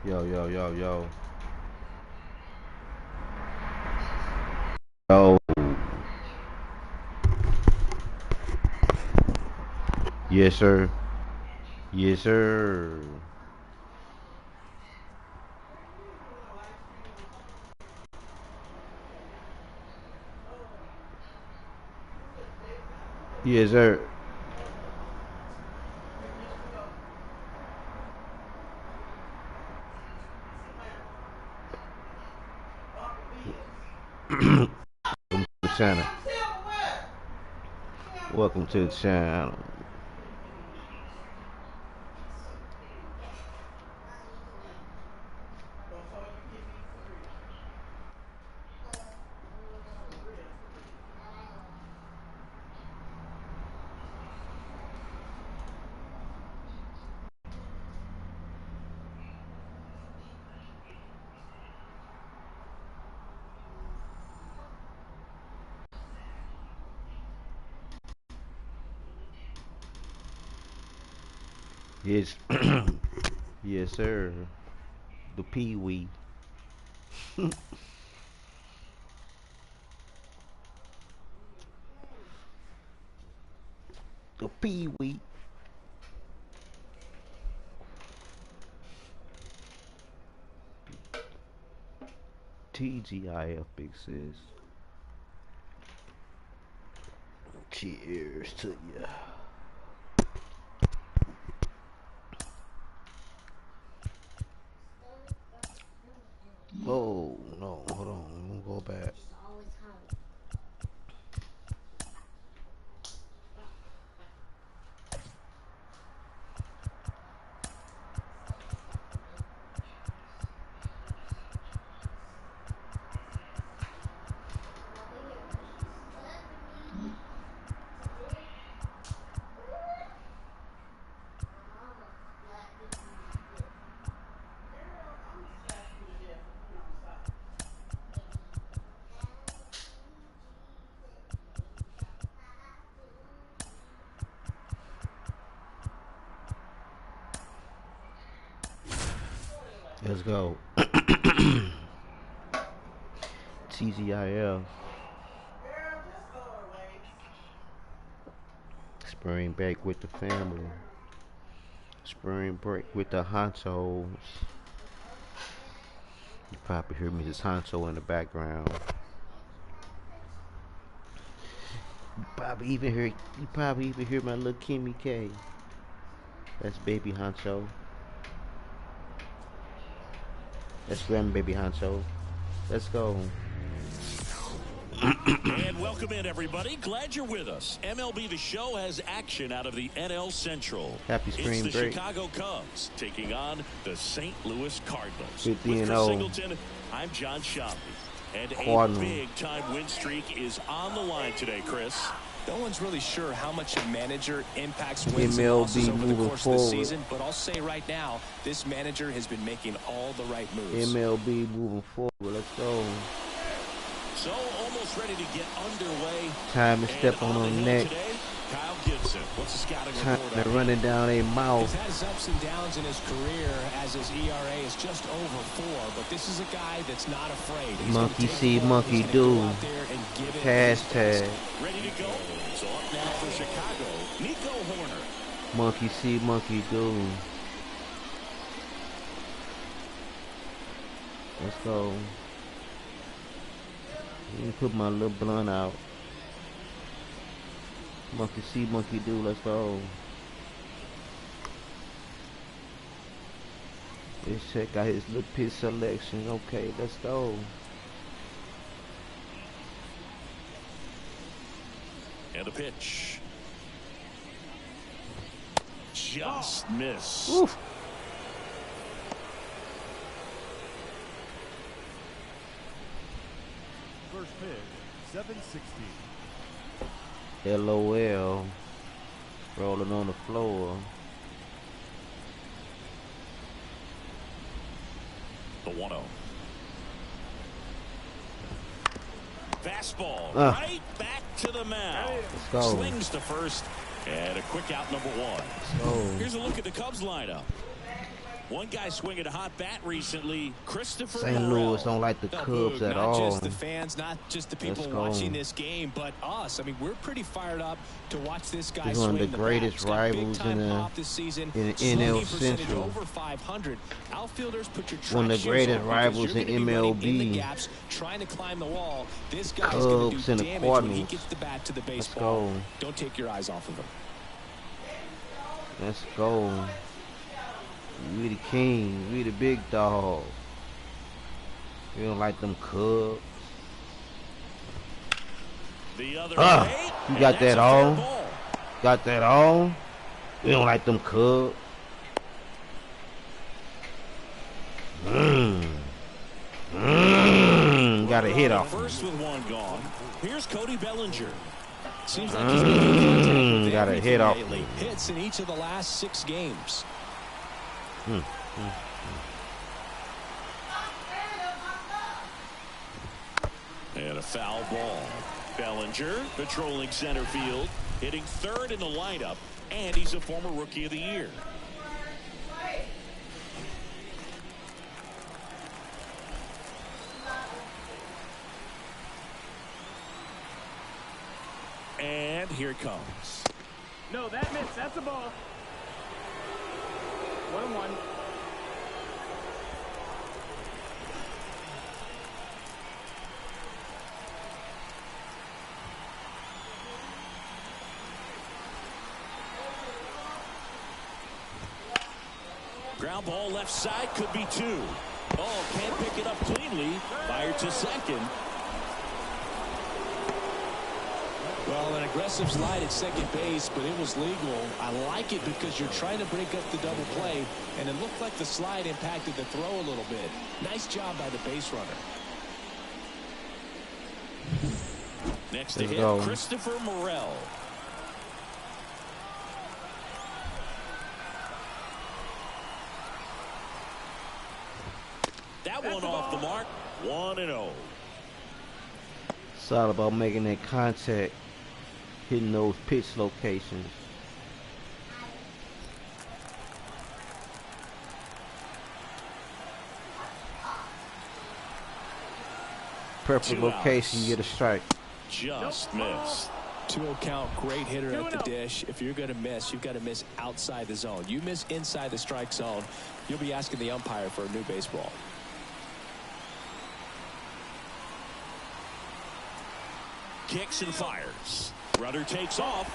Yo, yo, yo, yo. Yo. Yes, sir. Yes, sir. Yes, sir. Welcome to the channel. Welcome to the channel. Yes. Yes, sir. The Pee Wee. The Pee Wee. TGIF Big Sis. Cheers to ya. Oh, no. Hold on. I'm gonna go back. Let's go. TGIF. Spring break with the family. Spring break with the Honchos. You probably hear Mrs. Honcho in the background. You probably even hear my little Kimmy K. That's baby Honcho. That's grandbaby Honcho. Let's go. And welcome in, everybody. Glad you're with us. MLB The Show has action out of the NL Central. Happy spring it's the break. Chicago Cubs taking on the St. Louis Cardinals. 50 With and Chris 0. Singleton, I'm John Shampi. And Cardinals. a big-time win streak is on the line today, Chris. No one's really sure how much a manager impacts wins and MLB losses over the moving course of the forward. season, but I'll say right now, this manager has been making all the right moves. MLB moving forward. Let's go. So almost ready to get underway. Time to step on the neck. Today, Kyle Gibson. What's the scouting Time report? to running down a He's mouth. had his ups and downs in his career as his ERA is just over 4, but this is a guy that's not afraid. He's gonna Monkey take see, the ball, monkey he's gonna do. go out there and give it his best. Hashtag. Ready to go. So up now for Chicago, Nico Horner. Monkey see, monkey do. Let's go. Let me put my little blunt out. Monkey see, monkey do. Let's go. Let's check out his little pitch selection. Okay, let's go. And a pitch. Just miss. Oof. First pitch, 760. LOL. Rolling on the floor. The 1-0. Fastball Ah. right back to the mound. Let's go. Swings to first. And a quick out, number 1. Let's go. Here's a look at the Cubs lineup. One guy swinging a hot bat recently, Christopher St. Morel. Louis don't like the Cubs at not all. just the fans, not just the people Let's go. watching this game, but us. I mean, we're pretty fired up to watch this guy He's one of swing the bat. greatest He's got rivals big-time in the pop this season. NL Slugging percentage Central. over 500. Outfielders, put your One of track the shoes greatest on because rivals you're in gonna be running in the MLB. gaps, trying to climb the wall. This guy's going to Cubs do and the damage when he Cardinals. gets the bat to the Let's baseball. go. Don't take your eyes off of him. Let's go. We the king. We the big dog. We don't like them Cubs. The other Ah, way, you and got that's that a fair all? ball. Got that all? We don't like them Cubs. Got a hit off. First with one gone. Here's Cody Bellinger. Seems like he's making contact with Got a everything hit off. lately. Hits in each of the last 6 games. And a foul ball. Bellinger patrolling center field, hitting third in the lineup, and he's a former Rookie of the Year. And here it comes. No, that missed. That's a ball. 1-1. Ground ball left side, could be 2. Oh, can't pick it up cleanly. Fired to second. Well, an aggressive slide at second base, but it was legal. I like it because you're trying to break up the double play, and it looked like the slide impacted the throw a little bit. Nice job by the base runner. Next to Let's hit, go. Christopher Morel. That one off the mark. 1-0. It's all about making that contact, hitting those pitch locations. Perfect 2 location, outs. you get a strike. Just missed. 2-0 count, great hitter at the dish. If you're going to miss, you've got to miss outside the zone. You miss inside the strike zone, you'll be asking the umpire for a new baseball. Kicks and fires. Rudder takes off.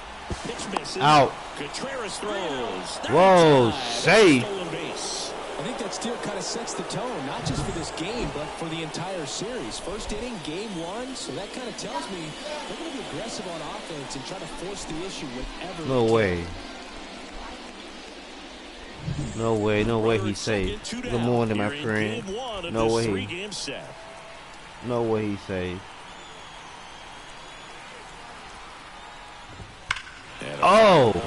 Pitch misses. Out. Contreras throws. Whoa, Inside. safe. Stolen base. I think that steal kind of sets the tone, not just for this game, but for the entire series. First inning, game 1, so that kind of tells me they're going to be aggressive on offense and try to force the issue whenever No they way. can. No way, no way Runner he at second, saved. 2 Good down. morning, my Here in friend. game 1 of No this way. 3-game set. No way he saved. And a Oh! ball.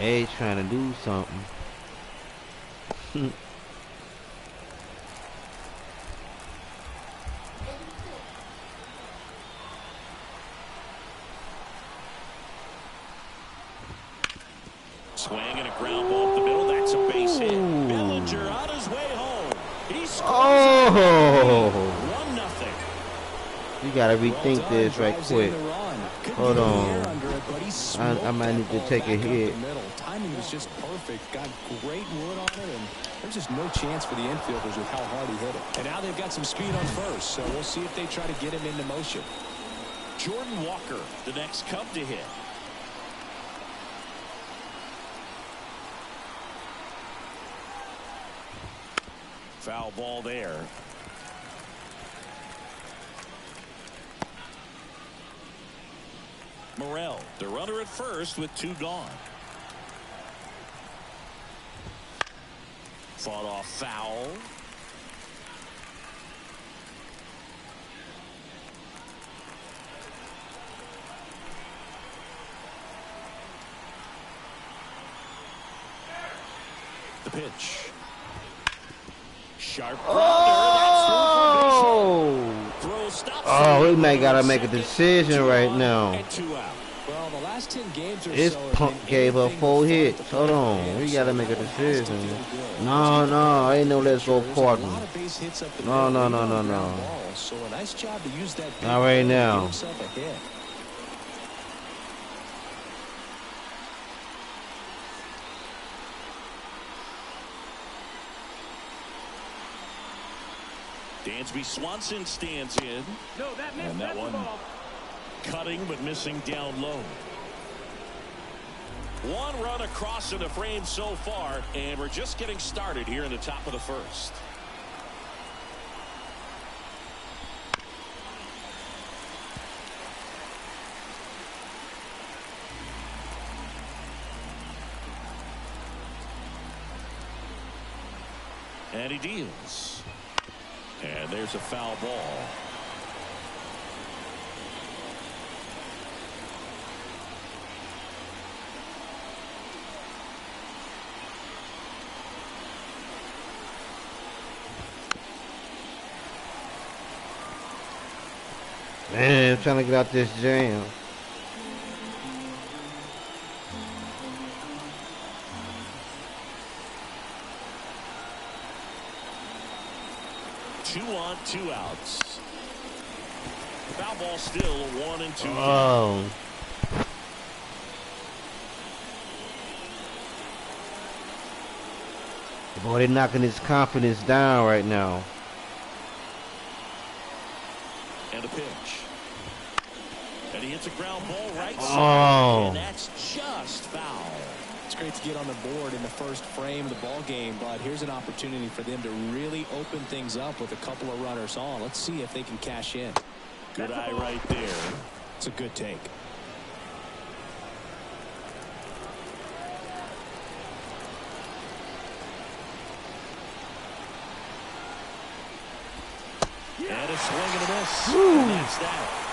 Hey, trying to do something. Swing and a ground ball up the middle. That's a base hit. Ooh. Bellinger on his way home. He scores. Oh! 1-0. You gotta Well rethink done, this right drives in quick. the run. Couldn't Hold get a on. hair under it, but he I smoked might that need to ball take a back up hit. the middle. Timing was just perfect. Got great wood on it, and there's just no chance for the infielders with how hard he hit it. And now they've got some speed on first, so we'll see if they try to get him into motion. Jordan Walker, the next Cub to hit. Foul ball there. Morel, the runner at first with 2 gone. Fought off foul. The pitch. Sharp Oh! throw stops. Oh, we may gotta make a decision right now. And 2 out. Well, Well, the last 10 games or This so have punk been gave her anything 4 but fun at hits. the Hold plate on. for him, We so gotta make a that has to decision. feel good. No, I ain't no let's go There's a party. lot of base hits up the No, middle, no, lead no, on no, ground no. balls, so a nice job to use that big Not right play to now. give himself a hit. Dansby Swanson stands in. No, that missed. And that That's a one ball. cutting but missing down low. One run across in the frame so far, and we're just getting started here in the top of the first. And he deals. And there's a foul ball. Man, I'm trying to get out this jam. Two on, 2 outs. Foul ball still 1 and 2. Oh. Boy, they're knocking his confidence down right now. And a pitch. And he hits a ground ball right Oh. side. And that's just foul. It's great to get on the board in the first frame of the ball game, but here's an opportunity for them to really open things up with a couple of runners on. Let's see if they can cash in. Good eye right there. It's a good take. And a swing and a miss. And that's that.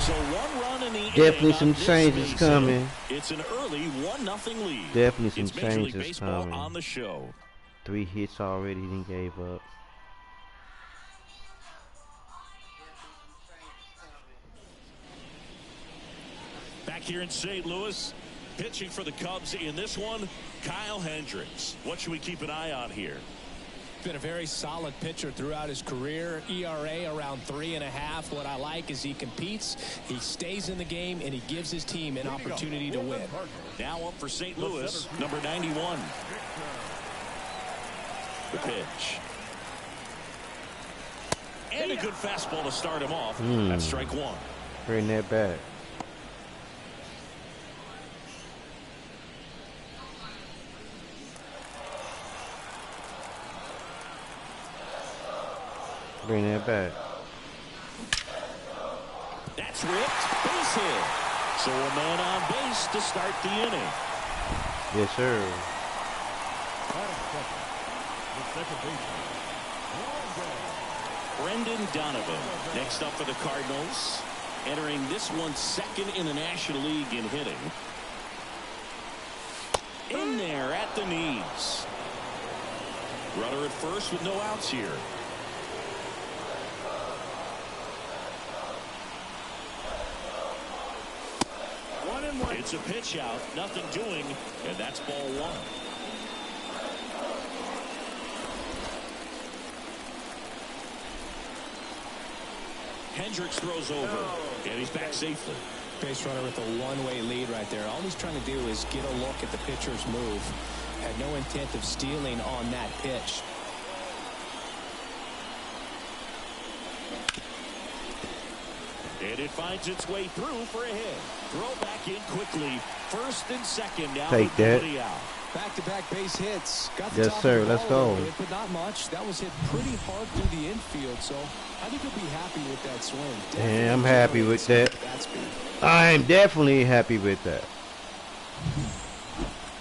So 1 run in the Definitely inning some on this changes base coming. hit. It's an early 1-0 lead. Definitely some It's Major League changes Baseball coming. on the show. 3 hits already, he gave up. Back here in St. Louis, pitching for the Cubs in this one, Kyle Hendricks. What should we keep an eye on here? Been a very solid pitcher throughout his career. ERA around 3.5. What I like is he competes, he stays in the game, and he gives his team an opportunity to win. Now up for St. Louis, number 91. The pitch. And a good fastball to start him off. That's strike 1. Bring that back. Bring that back. That's ripped. Base hit. So a man on base to start the inning. Yes, sir. The second baseman. Brendan Donovan next up for the Cardinals. Entering this one second in the National League in hitting. In there at the knees. Runner at first with no outs here. It's a pitch out, nothing doing, and that's ball 1. Hendricks throws over, and he's back safely. Base runner with a one-way lead right there. All he's trying to do is get a look at the pitcher's move. Had no intent of stealing on that pitch. And it finds its way through for a hit. Throw back in quickly. First and second now. Take with that. nobody out. Back-to-back base hits. Got the Yes, top of sir. the Let's ball a go. little bit, but not much. That was hit pretty hard through the infield, so I think he'll be happy with that swing. Yeah, I'm happy with that. Speed. I'm definitely happy with that.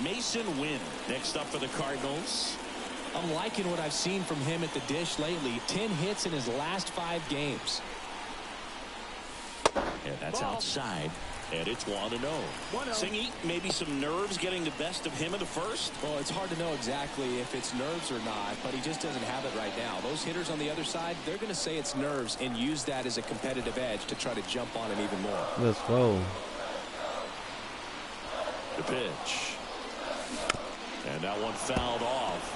Mason Wynn next up for the Cardinals. I'm liking what I've seen from him at the dish lately. 10 hits in his last 5 games. And that's outside. And it's 1-0. Singy, maybe some nerves getting the best of him in the first? Well, it's hard to know exactly if it's nerves or not, but he just doesn't have it right now. Those hitters on the other side, they're going to say it's nerves and use that as a competitive edge to try to jump on him even more. Let's go. The pitch. And that one fouled off.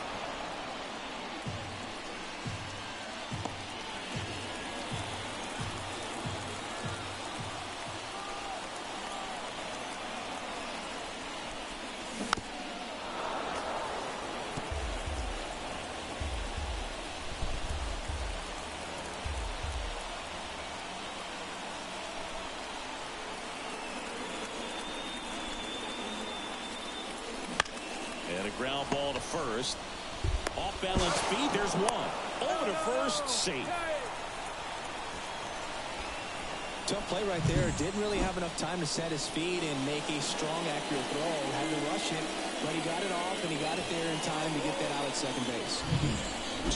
And a ground ball to first. Off balance feed. There's one. Over to first. Safe. Tough play right there. Didn't really have enough time to set his feet and make a strong, accurate throw. Had to rush it, but he got it off, and he got it there in time to get that out at second base.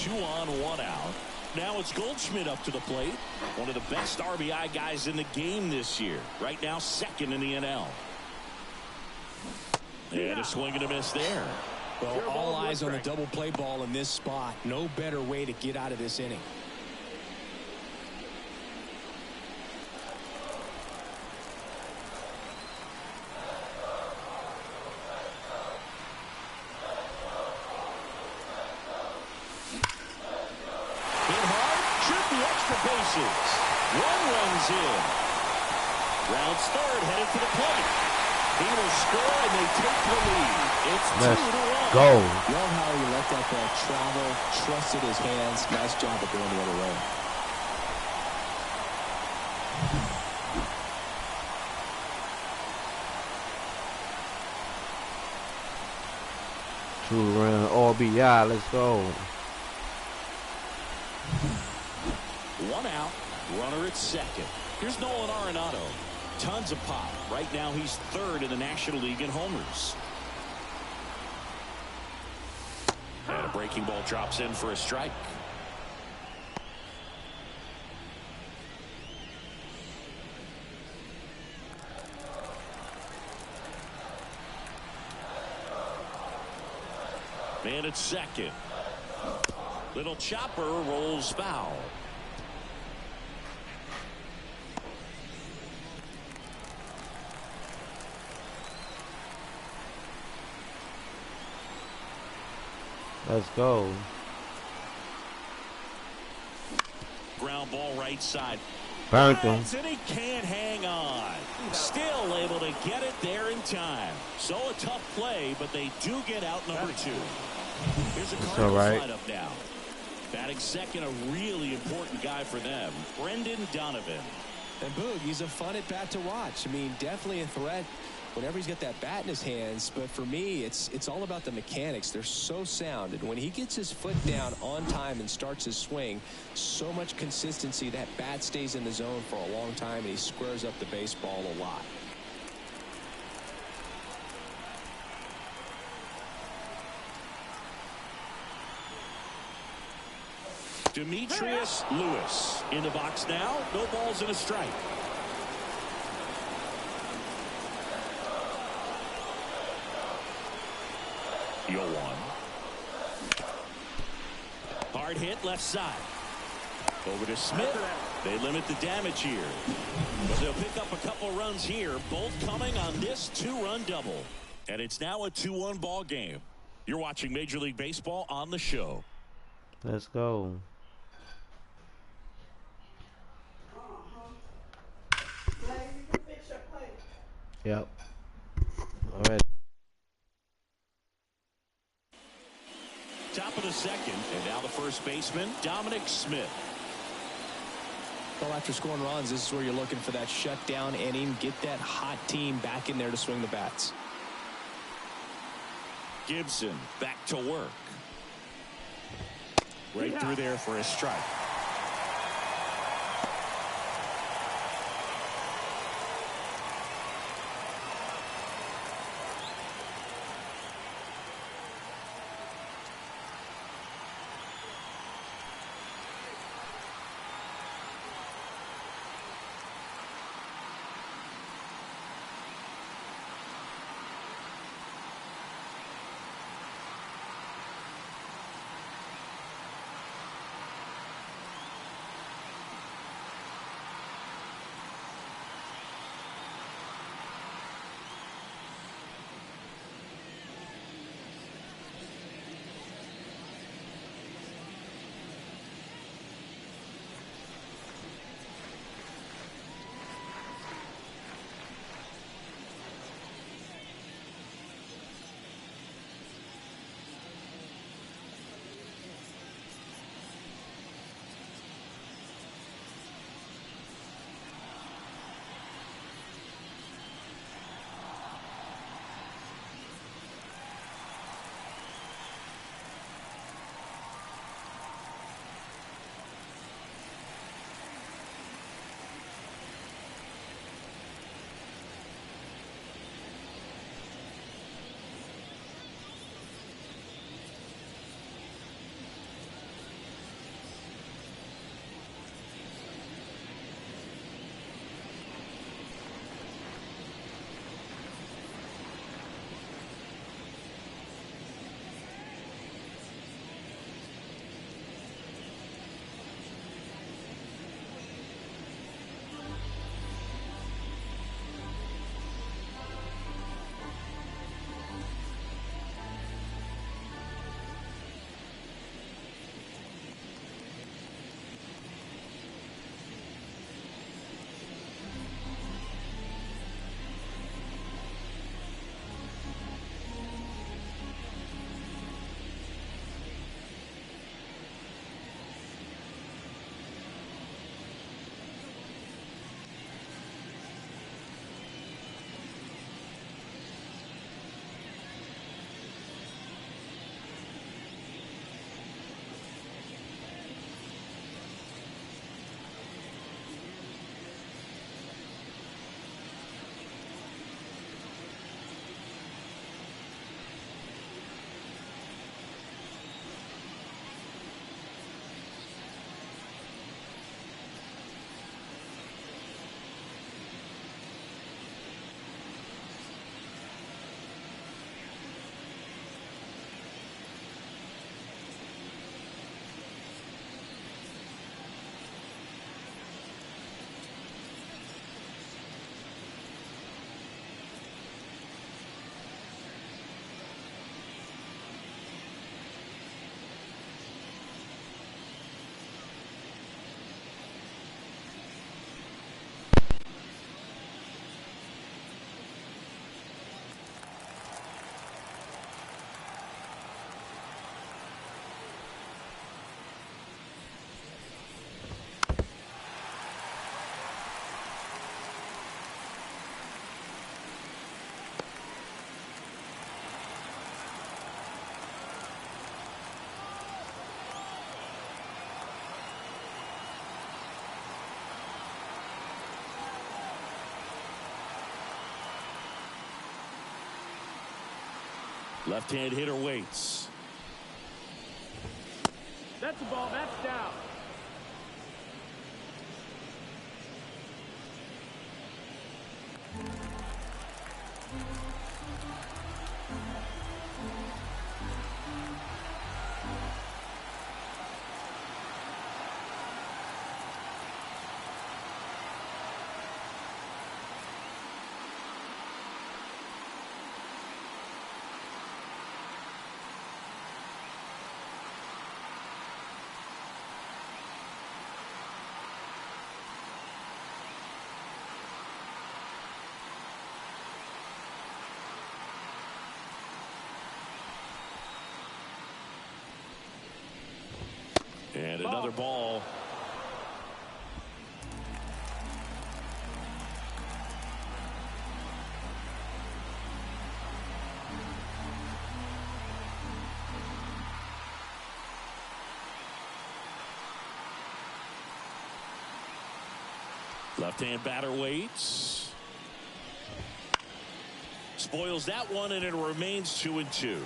2 on, 1 out. Now it's Goldschmidt up to the plate. One of the best RBI guys in the game this year. Right now, second in the NL. And a swing and a miss there. Well, all eyes on a double play ball in this spot. No better way to get out of this inning. Hit hard, shoot the extra bases. 1 runs in. Rounds third, headed to the plate. He will score, and they take the lead. It's 2-1. Go. Love how he let that ball travel, trusted his hands. Nice job of going the other way. Two-run RBI. Let's go. 1 out, runner at second. Here's Nolan Arenado. Tons of pop. Right now he's third in the National League in homers. And a breaking ball drops in for a strike. Man at second. Little chopper rolls foul. Let's go. Ground ball right side. Burnt him. And he can't hang on. Still able to get it there in time. So a tough play, but they do get out number 2. Here's a Cardinals lineup now. Batting second, a really important guy for them, Brendan Donovan. And Boog, he's a fun at bat to watch. I mean, definitely a threat whenever he's got that bat in his hands. But for me, it's all about the mechanics. They're so sound. And when he gets his foot down on time and starts his swing, so much consistency, that bat stays in the zone for a long time, and he squares up the baseball a lot. Demetrius Lewis in the box now. No balls and a strike. Yo one. Hard hit left side. Over to Smith. They limit the damage here. But they'll pick up a couple runs here. Both coming on this 2-run double. And it's now a 2-1 ball game. You're watching Major League Baseball on the show. Let's go. Yep. All right. Top of the second, and now the first baseman, Dominic Smith. Well, after scoring runs, this is where you're looking for that shutdown inning. Get that hot team back in there to swing the bats. Gibson back to work. Right through there for a strike. Left-hand hitter waits. That's a ball. That's down. And another ball. Left-hand batter waits. Spoils that one, and it remains 2-2.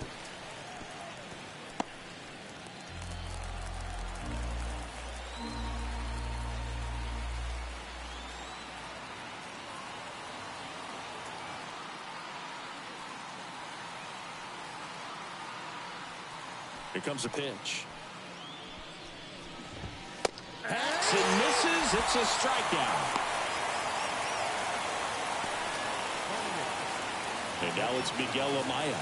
Here comes a pitch. Hacks and misses. It's a strikeout. And now it's Miguel Amaya.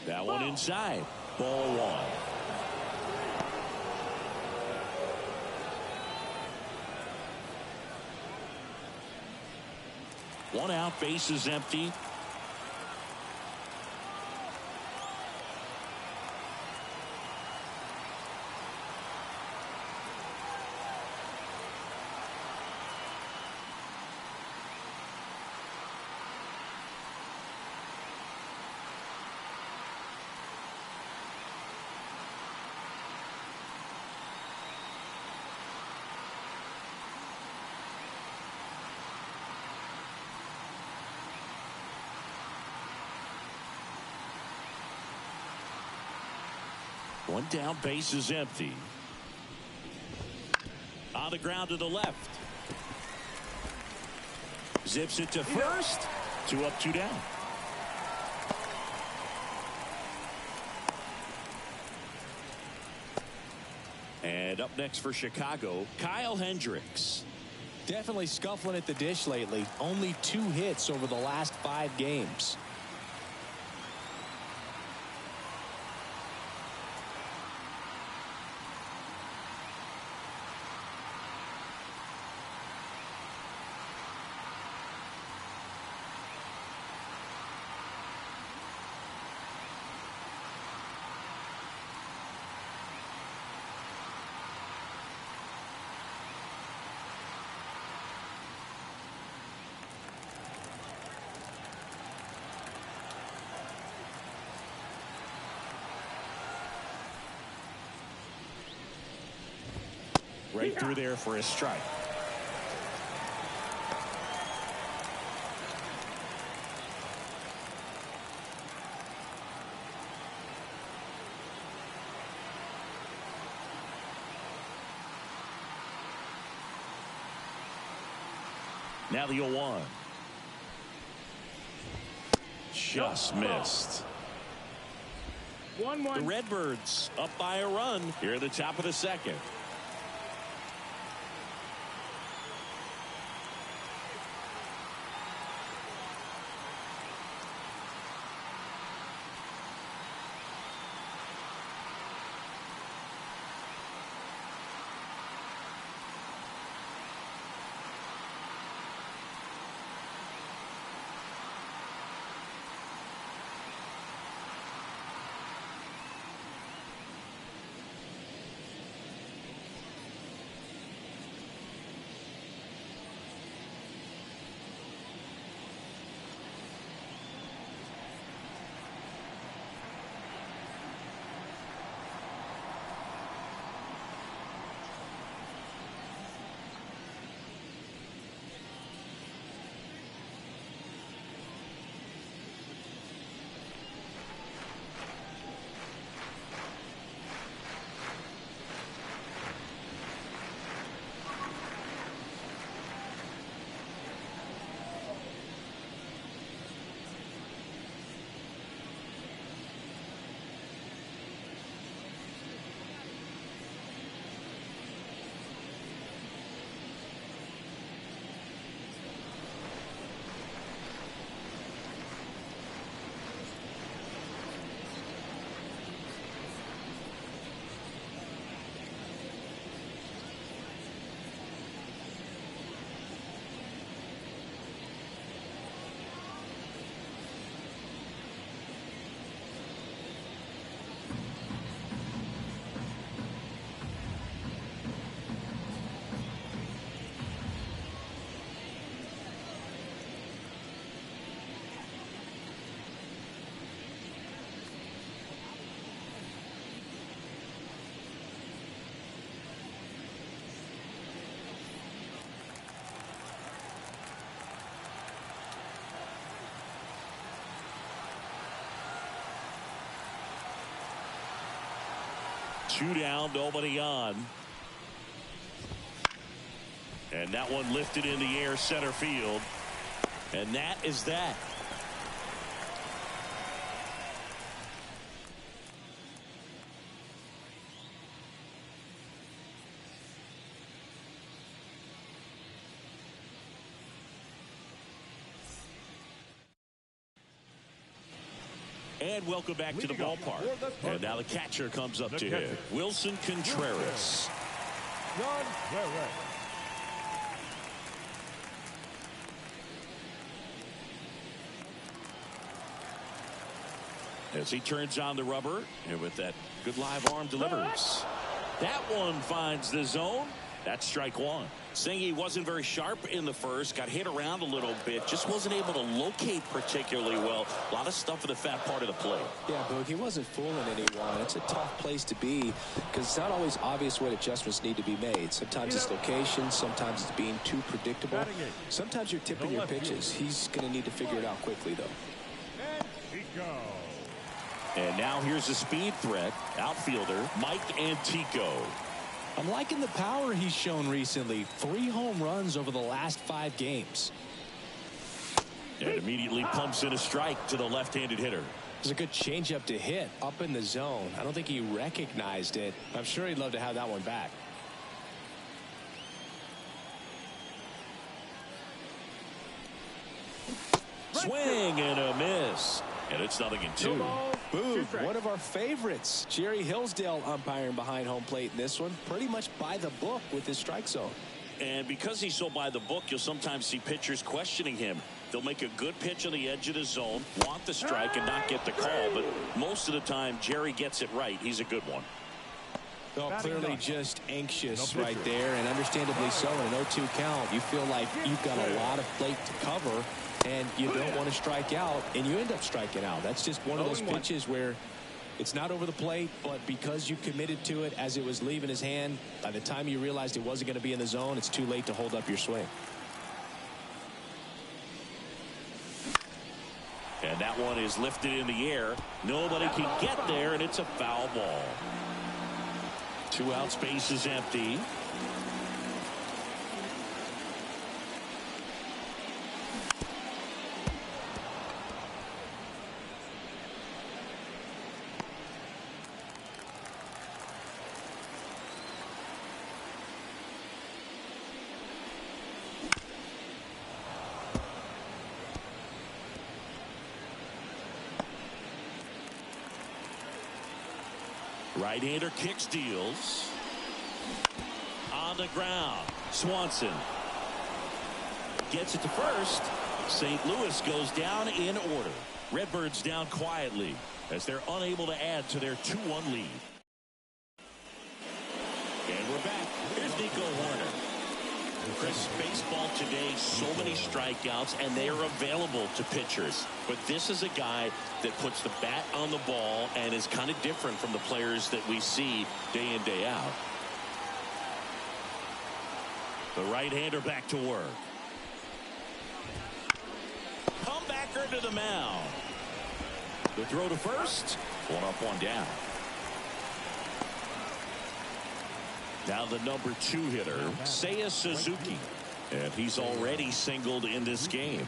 That one inside. Ball one. One out, base is empty. One down, base is empty. On the ground to the left. Zips it to first. 2 up, 2 down. And up next for Chicago, Kyle Hendricks. Definitely scuffling at the dish lately. Only 2 hits over the last 5 games. Right through there for a strike. Now the 0-1. Just missed. 1-1. The Redbirds up by a run here at the top of the second. 2 down, nobody on. And that one lifted in the air center field. And that is that. And welcome back to the ballpark. And now the catcher comes up to him. Wilson Contreras. As he turns on the rubber, and with that good live arm delivers. That one finds the zone. That's strike one. Saying he wasn't very sharp in the first, got hit around a little bit, just wasn't able to locate particularly well. A lot of stuff in the fat part of the plate. Yeah, Boog, he wasn't fooling anyone. It's a tough place to be because it's not always obvious what adjustments need to be made. Sometimes it's location, sometimes it's being too predictable. Sometimes you're tipping your pitches. He's going to need to figure it out quickly, though. And now here's a speed threat, outfielder Mike Antico. I'm liking the power he's shown recently. 3 home runs over the last 5 games. And immediately pumps in a strike to the left-handed hitter. It's a good changeup to hit up in the zone. I don't think he recognized it. I'm sure he'd love to have that one back. Swing and a miss. And it's 0-2. Boog, one of our favorites. Jerry Hillsdale umpiring behind home plate in this one. Pretty much by the book with his strike zone. And because he's so by the book, you'll sometimes see pitchers questioning him. They'll make a good pitch on the edge of the zone, want the strike, and not get the call. But most of the time, Jerry gets it right. He's a good one. Well, clearly just anxious right there, and understandably so. In an 0-2 count, you feel like you've got a lot of plate to cover, and you don't want to strike out, and you end up striking out. That's just one of those pitches where it's not over the plate, but because you committed to it as it was leaving his hand, by the time you realized it wasn't going to be in the zone, it's too late to hold up your swing. And that one is lifted in the air. Nobody can get there, and it's a foul ball. 2 out, space is empty. Right-hander kicks, deals. On the ground. Swanson gets it to first. St. Louis goes down in order. Redbirds down quietly as they're unable to add to their 2-1 lead. And we're back. Here's Nico Hoerner. Chris, baseball today, so many strikeouts, and they are available to pitchers. But this is a guy that puts the bat on the ball and is kind of different from the players that we see day in, day out. The right-hander back to work. Comebacker to the mound. The throw to first. 1 up, 1 down. Now the number 2 hitter, Seiya Suzuki. And he's already singled in this game.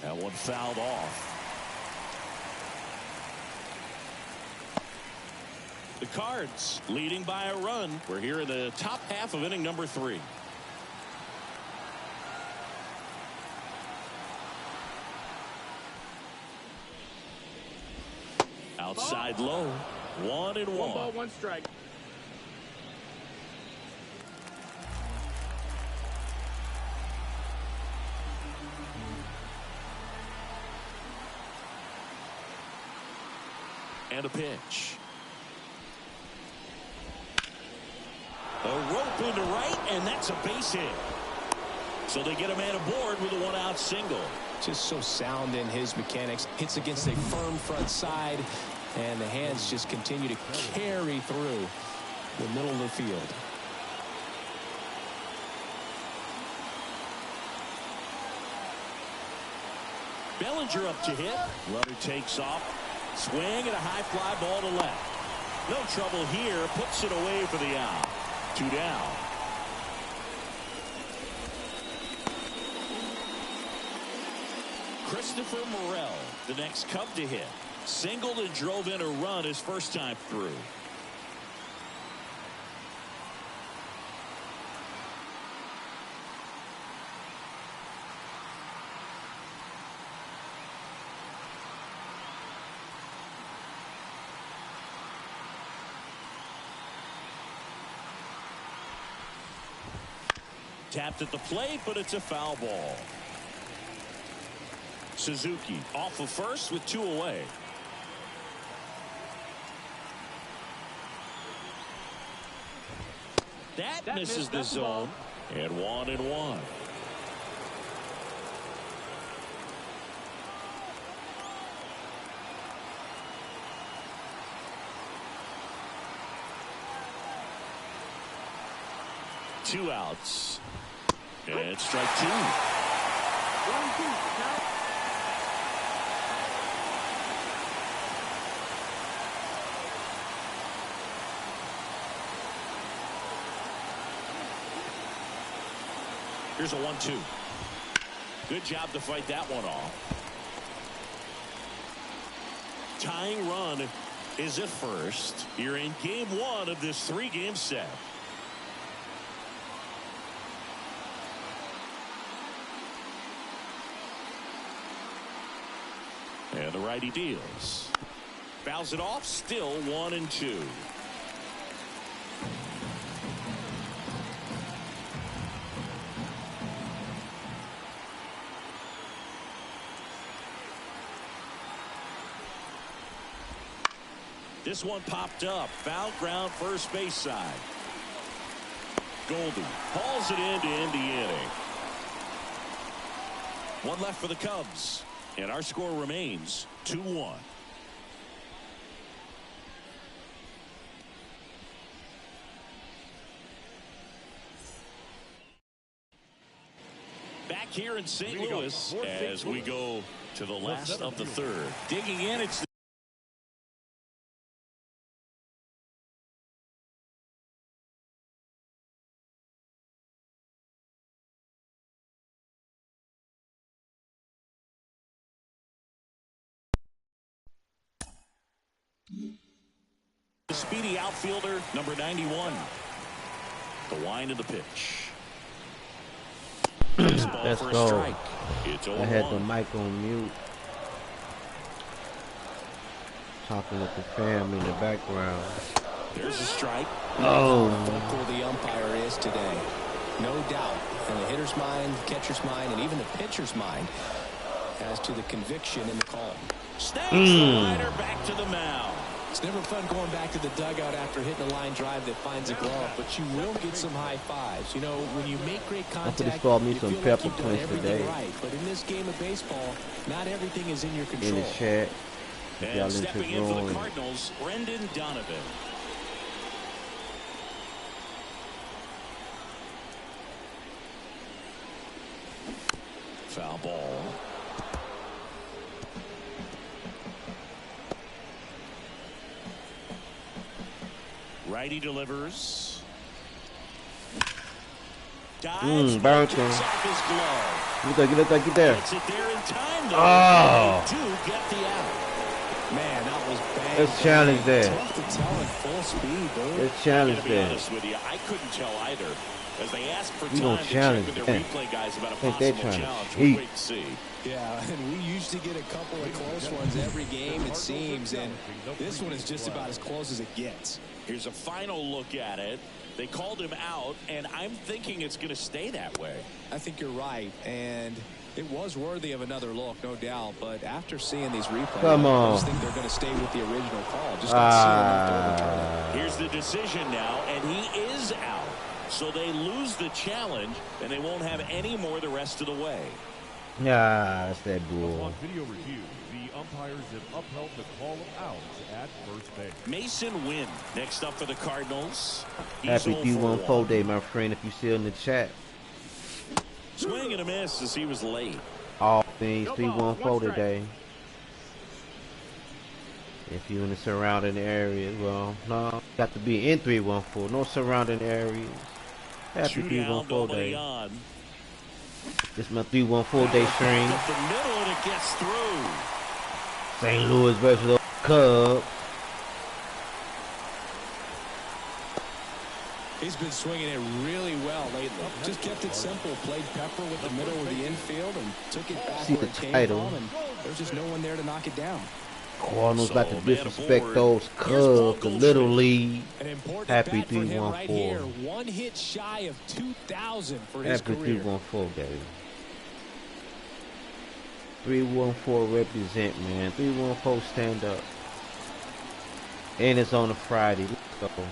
That one fouled off. The Cards leading by a run. We're here in the top half of inning number 3. Outside low. 1-1. 1 ball, 1 strike. And a pitch. A rope into right, and that's a base hit. So they get a man aboard with a 1-out single. Just so sound in his mechanics. Hits against a firm front side, and the hands just continue to carry through the middle of the field. Bellinger up to hit. Runner takes off. Swing and a high fly ball to left. No trouble here. Puts it away for the out. 2 down. Christopher Morel, the next Cub to hit. Singled and drove in a run his first time through. Tapped at the plate, but it's a foul ball. Suzuki off of first with 2 away. That misses the zone. And 1-1. Two outs. And strike 2. 1-2, count. Here's a 1-2. Good job to fight that one off. Tying run is at first. You're in game 1 of this 3-game set. And the righty deals. Fouls it off. Still 1-2. This one popped up. Foul ground first base side. Goldie hauls it in to end the inning. One left for the Cubs. And our score remains 2-1. Back here in St. Louis as we go to the last of the third. Digging in, it's the speedy outfielder, number 91. The wind of the pitch. Let's for a go. strike. It's I had the 0-1. mic on mute. Talking with the fam in the background. There's a strike. Oh. Vocal the umpire is today. No doubt. In the hitter's mind, catcher's mind, and even the pitcher's mind as to the conviction in the call. Snakes the liner back to the mound. It's never fun going back to the dugout after hitting a line drive that finds a glove, but you will get some high fives. You know, when you make great contact, called me you some feel like pepper you've done points everything today. right. But in this game of baseball, not everything is in your In control. the chat. If y'all And into stepping in for the drawing. Cardinals, Brendan Donovan. Foul ball. Righty delivers. Dives, burnt takes him. off his glove. Get there. Gets it there in time, though. Oh. They do get the out. Man, that was bang. Let's challenge there. Tough to tell in full speed, dude. Let's challenge To be there. honest with you, I couldn't tell either. As they asked for We time gonna to check challenge with their them. replay guys about a I think they're possible trying to challenge. cheat. We'll wait and see. Yeah, and we usually get a couple of close ones every game, it seems, and this one is just about as close as it gets. Here's a final look at it. They called him out, and I'm thinking it's going to stay that way. I think you're right, and it was worthy of another look, no doubt, but after seeing these replays, Come I on. just think they're going to stay with the original call. Just don't see enough to overturn it. Here's the decision now, and he is out. So they lose the challenge, and they won't have any more the rest of the way. Yeah, that's that bull. On video review, the umpires have upheld the call of outs at first base. Mason Wynn next up for the Cardinals. He's Happy 0 for 1. D14 day, my friend, if you still in the chat. Swing and a miss as he was late. All things No ball, 314 one strike. today. If you in the surrounding areas, well, no, got to be in 314. No surrounding areas. Happy 2 down, 314 nobody day. on. This my 314 day stream. Up the middle, and it gets through. St. Louis versus the Cubs. He's been swinging it really well lately. Just kept it simple. Played pepper with the middle of the infield and took it back See where the it came title. from. And there's just no one there to knock it down. Cardinals So, about to man disrespect aboard. those Here's Paul Cubs, the little Goldschmidt. league. An important Happy bat for him right here. 314. 1 hit shy of 2,000 for his Happy career. 314 day. 314 represent, man. 314 stand up. And it's on a Friday. Let's go.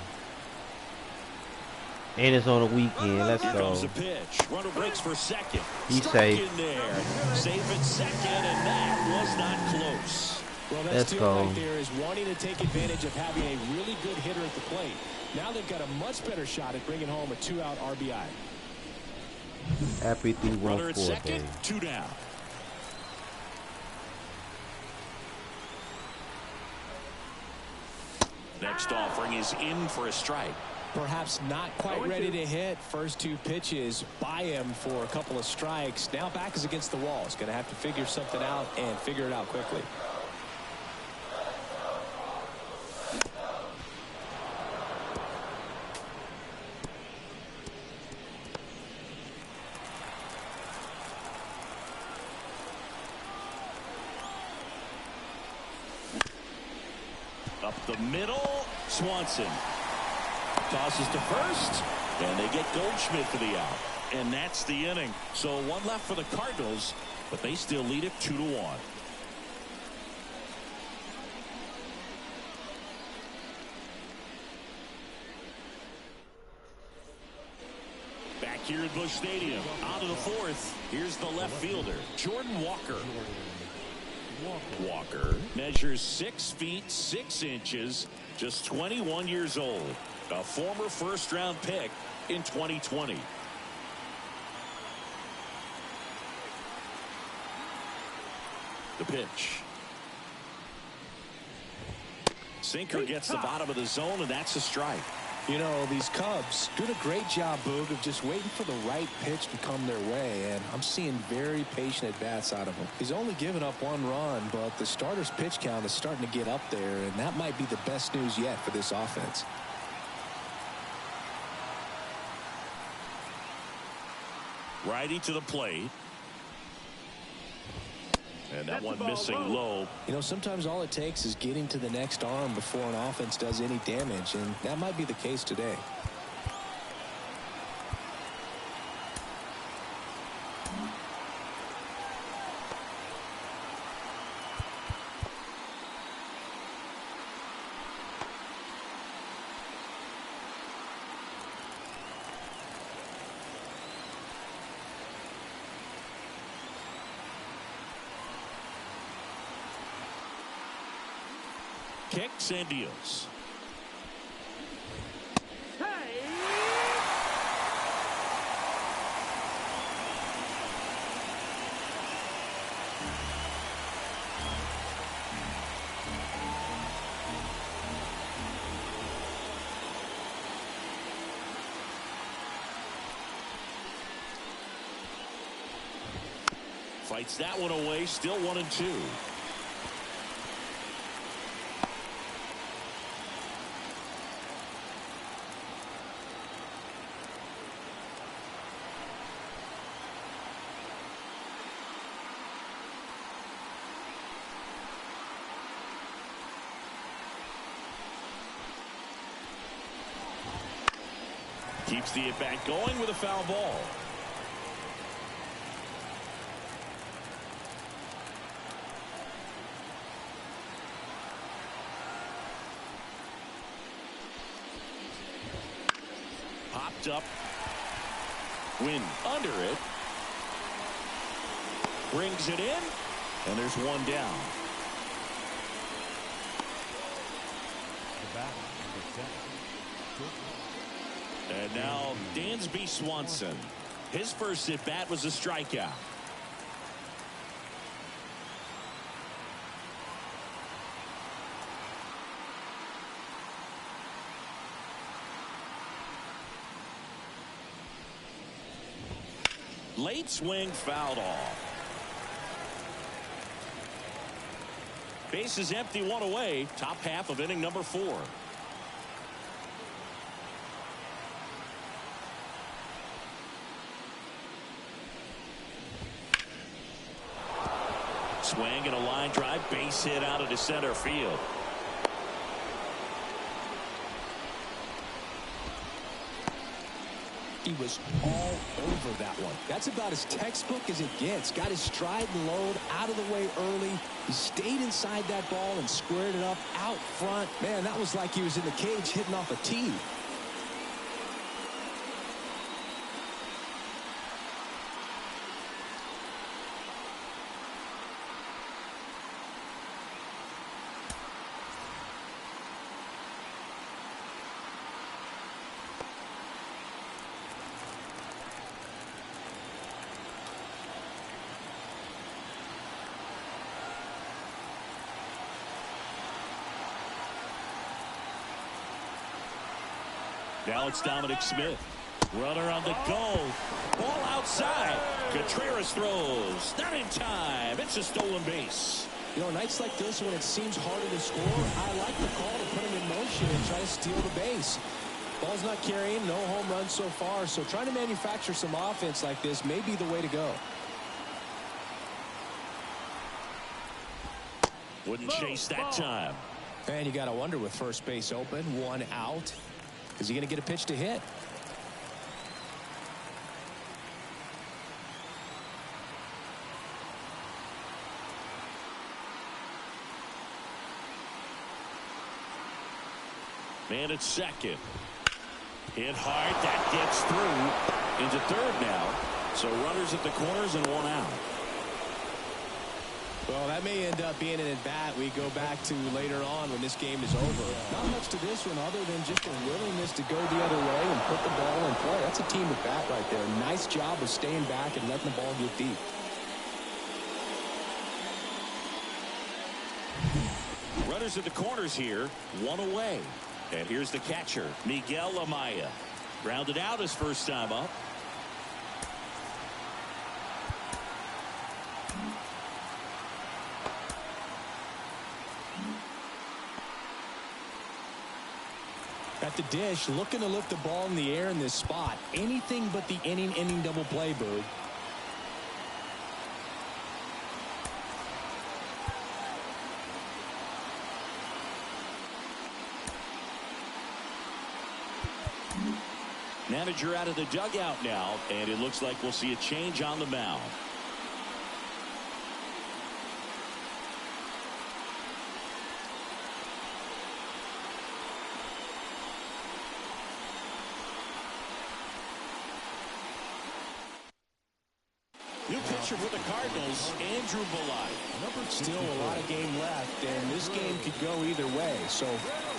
And it's on a weekend. Let's Here go. comes a pitch. Runner breaks for second. He's Struck safe. in there. Safe at second, and that was not close. Well, that Let's steal go. right there is wanting to take advantage of having a really good hitter at the plate. Now they've got a much better shot at bringing home a 2-out RBI. Happy Runner at 314 second, day. 2 down. Next offering is in for a strike. Perhaps not quite ready to hit. First 2 pitches by him for a couple of strikes. Now back is against the wall. He's going to have to figure something out and figure it out quickly. Up the middle, Swanson tosses to first, and they get Goldschmidt for the out. And that's the inning. So 1 left for the Cardinals, but they still lead it 2-1. Back here at Busch Stadium, out of the 4th, here's the left fielder, Jordan Walker. Walker measures 6 feet 6 inches, just 21 years old, a former first-round pick in 2020. The pitch. Sinker gets the bottom of the zone, and that's a strike. You know, these Cubs doing a great job, Boog, of just waiting for the right pitch to come their way, and I'm seeing very patient at-bats out of him. He's only given up 1 run, but the starter's pitch count is starting to get up there, and that might be the best news yet for this offense. Righty to the plate. And that one missing low. You know, sometimes all it takes is getting to the next arm before an offense does any damage, and that might be the case today. Kicks and deals. Fights that one away, still 1-2. Keeps the at-bat going with a foul ball. Popped up. Win under it. Brings it in. And there's 1 down. And now Dansby Swanson. His first at bat was a strikeout. Late swing fouled off. Base is empty, one away. Top half of inning number 4. Swing and a line drive, base hit out into center field. He was all over that one. That's about as textbook as it gets. Got his stride and load out of the way early. He stayed inside that ball and squared it up out front. Man, that was like he was in the cage hitting off a tee. Now it's Dominic Smith. Runner on the go. Ball outside. Contreras throws. Not in time. It's a stolen base. You know, nights like this when it seems harder to score, I like the call to put him in motion and try to steal the base. Ball's not carrying, no home runs so far, so trying to manufacture some offense like this may be the way to go. Wouldn't chase that time. And you got to wonder with first base open, 1 out. Is he going to get a pitch to hit? Man at second. Hit hard. That gets through into third now. So runners at the corners and 1 out. Well, that may end up being an at-bat we go back to later on when this game is over. Not much to this one other than just a willingness to go the other way and put the ball in play. That's a team at bat right there. Nice job of staying back and letting the ball get deep. Runners at the corners here, 1 away. And here's the catcher, Miguel Amaya. Grounded out his first time up. At the dish, looking to lift the ball in the air in this spot. Anything but the inning double play, Bird. Manager out of the dugout now, and it looks like we'll see a change on the mound. New pitcher for the Cardinals, Andrew Bellatti. Still a lot of game left, and this game could go either way. So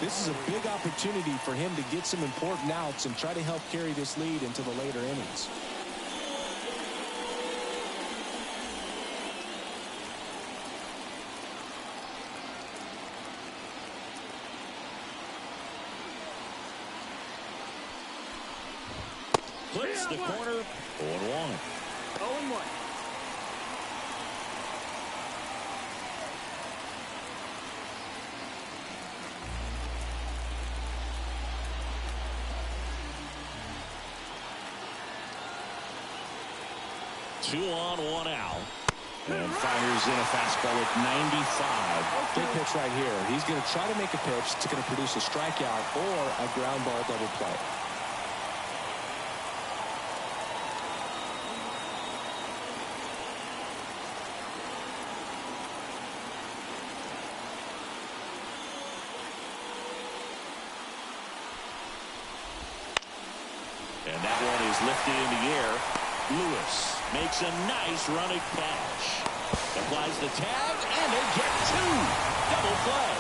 this is a big opportunity for him to get some important outs and try to help carry this lead into the later innings. Clips the corner, 0-1. 0-1. Two on, 1 out. And fires in a fastball at 95. Big pitch right here. He's going to try to make a pitch that's going to produce a strikeout or a ground ball double play. And that one is lifted in the air. Lewis makes a nice running catch. Applies the tag, and they get 2. Double play.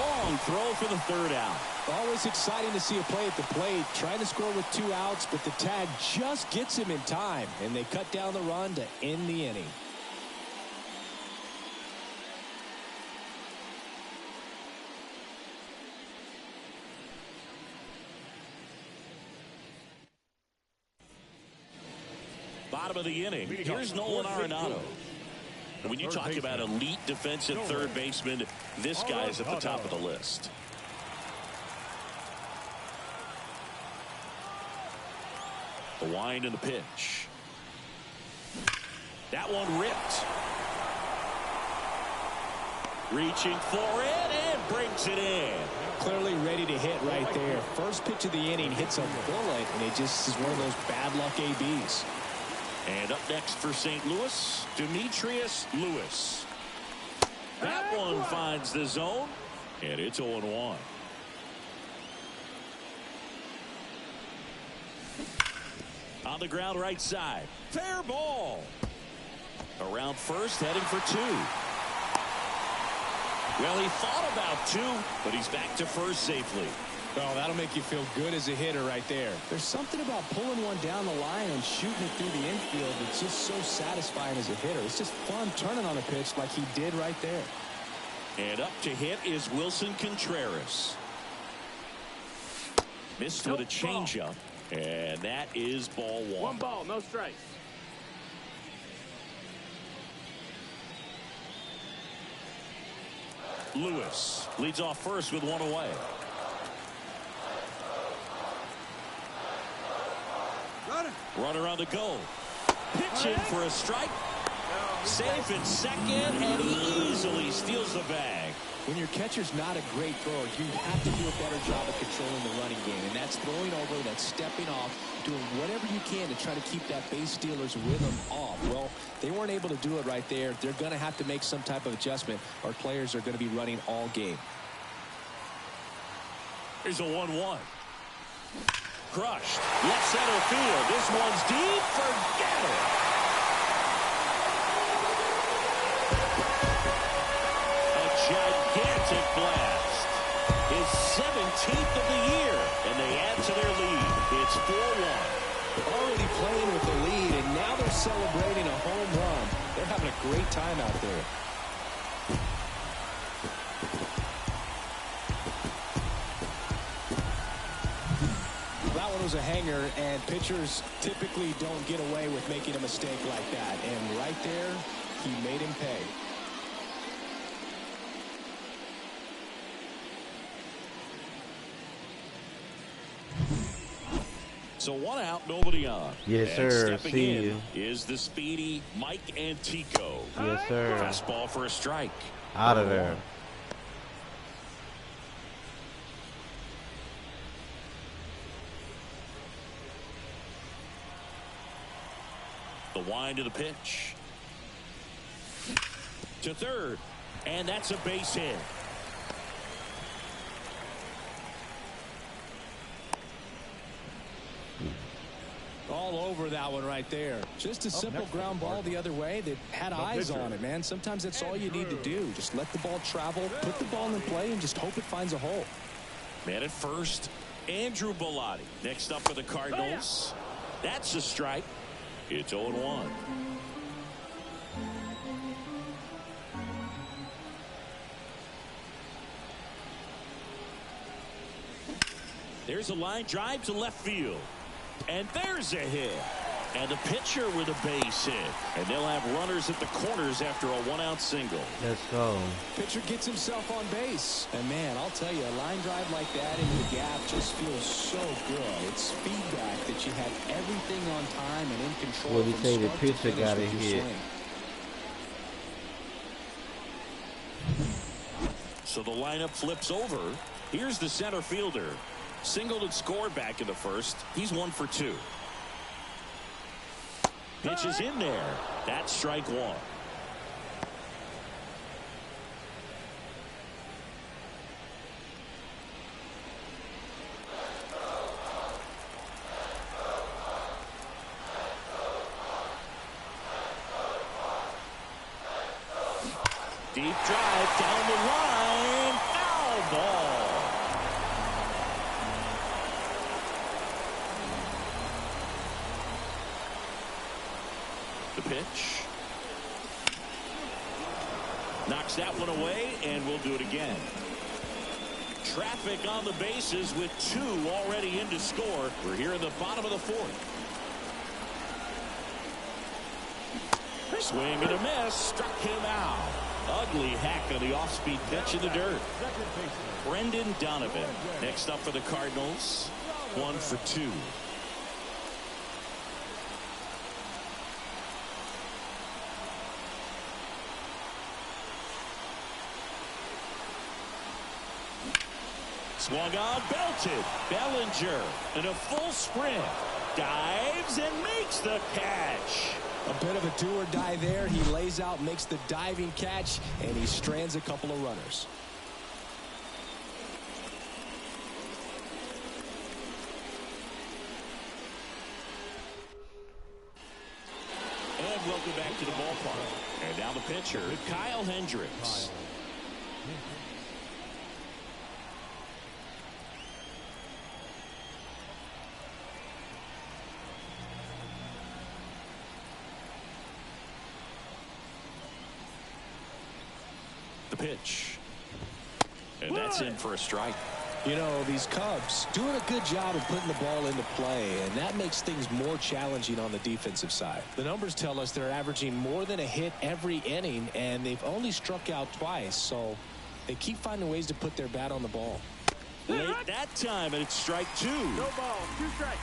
Long throw for the 3rd out. Always exciting to see a play at the plate. Trying to score with 2 outs, but the tag just gets him in time, and they cut down the run to end the inning. bottom of the inning. Here's Nolan Arenado. And when you talk about elite defensive third baseman, this guy is at the top of the list. The wind and the pitch. That one ripped. Reaching for it and brings it in. Clearly ready to hit right there. First pitch of the inning hits a bullet, and it just is one of those bad luck ABs. And up next for St. Louis, Demetrius Lewis. That one finds the zone, and it's 0-1. On the ground right side. Fair ball. Around first, heading for two. Well, he thought about two, but he's back to first safely. Well, that'll make you feel good as a hitter right there. There's something about pulling one down the line and shooting it through the infield that's just so satisfying as a hitter. It's just fun turning on a pitch like he did right there. And up to hit is Wilson Contreras. Missed with a changeup, and that is ball one. One ball, no strikes. Lewis leads off first with one away. Runner on the go. Pitching for a strike. Safe in second, and he easily steals the bag. When your catcher's not a great thrower, you have to do a better job of controlling the running game. And that's throwing over, that's stepping off, doing whatever you can to try to keep that base stealer's rhythm off. Well, they weren't able to do it right there. They're going to have to make some type of adjustment. Our players are going to be running all game. Here's a 1-1. Crushed. Left center field. This one's deep. Forget it. A gigantic blast. His 17th of the year. And they add to their lead. It's 4-1. Already playing with the lead, and now they're celebrating a home run. They're having a great time out there. That one was a hanger, and pitchers typically don't get away with making a mistake like that. And right there, he made him pay. So one out, nobody on. Yes, and sir. Stepping See in you. is the speedy Mike Antico. Yes, sir. Fastball for a strike. Out of there. The wind to the pitch. To third. And that's a base hit. All over that one right there. Just a simple ground ball the other way that had eyes on it, man. Sometimes that's all you need to do. Just let the ball travel, put the ball in play, and just hope it finds a hole. Man at first, Andrew Bellotti. Next up for the Cardinals. That's a strike. It's 0-1. There's a line drive to left field. And there's a hit. And the pitcher with a base hit. And they'll have runners at the corners after a one-out single. Let's go. Pitcher gets himself on base. And, man, I'll tell you, a line drive like that into the gap just feels so good. It's feedback that you have everything on time and in control. What do you from say the start to pitcher finish got a with your hit? swing. So the lineup flips over. Here's the center fielder. Singled and scored back in the first. He's 1 for 2. Pitch is in there. That's strike one. Deep drive down the line. Foul ball. The pitch. Knocks that one away, and we'll do it again. Traffic on the bases with 2 already in to score. We're here in the bottom of the 4th. Swing and a miss. Struck him out. Ugly hack on the off-speed pitch in the dirt. Brendan Donovan next up for the Cardinals. 1 for 2. Swung on, belted. Bellinger in a full sprint. Dives and makes the catch. A bit of a do or die there. He lays out, makes the diving catch, and he strands a couple of runners. And welcome back to the ballpark. And now the pitcher, Kyle Hendricks. The pitch. And that's in for a strike. You know, these Cubs doing a good job of putting the ball into play, and that makes things more challenging on the defensive side. The numbers tell us they're averaging more than a hit every inning, and they've only struck out twice, so they keep finding ways to put their bat on the ball. Late that time, and it's strike 2. No ball, 2 strikes.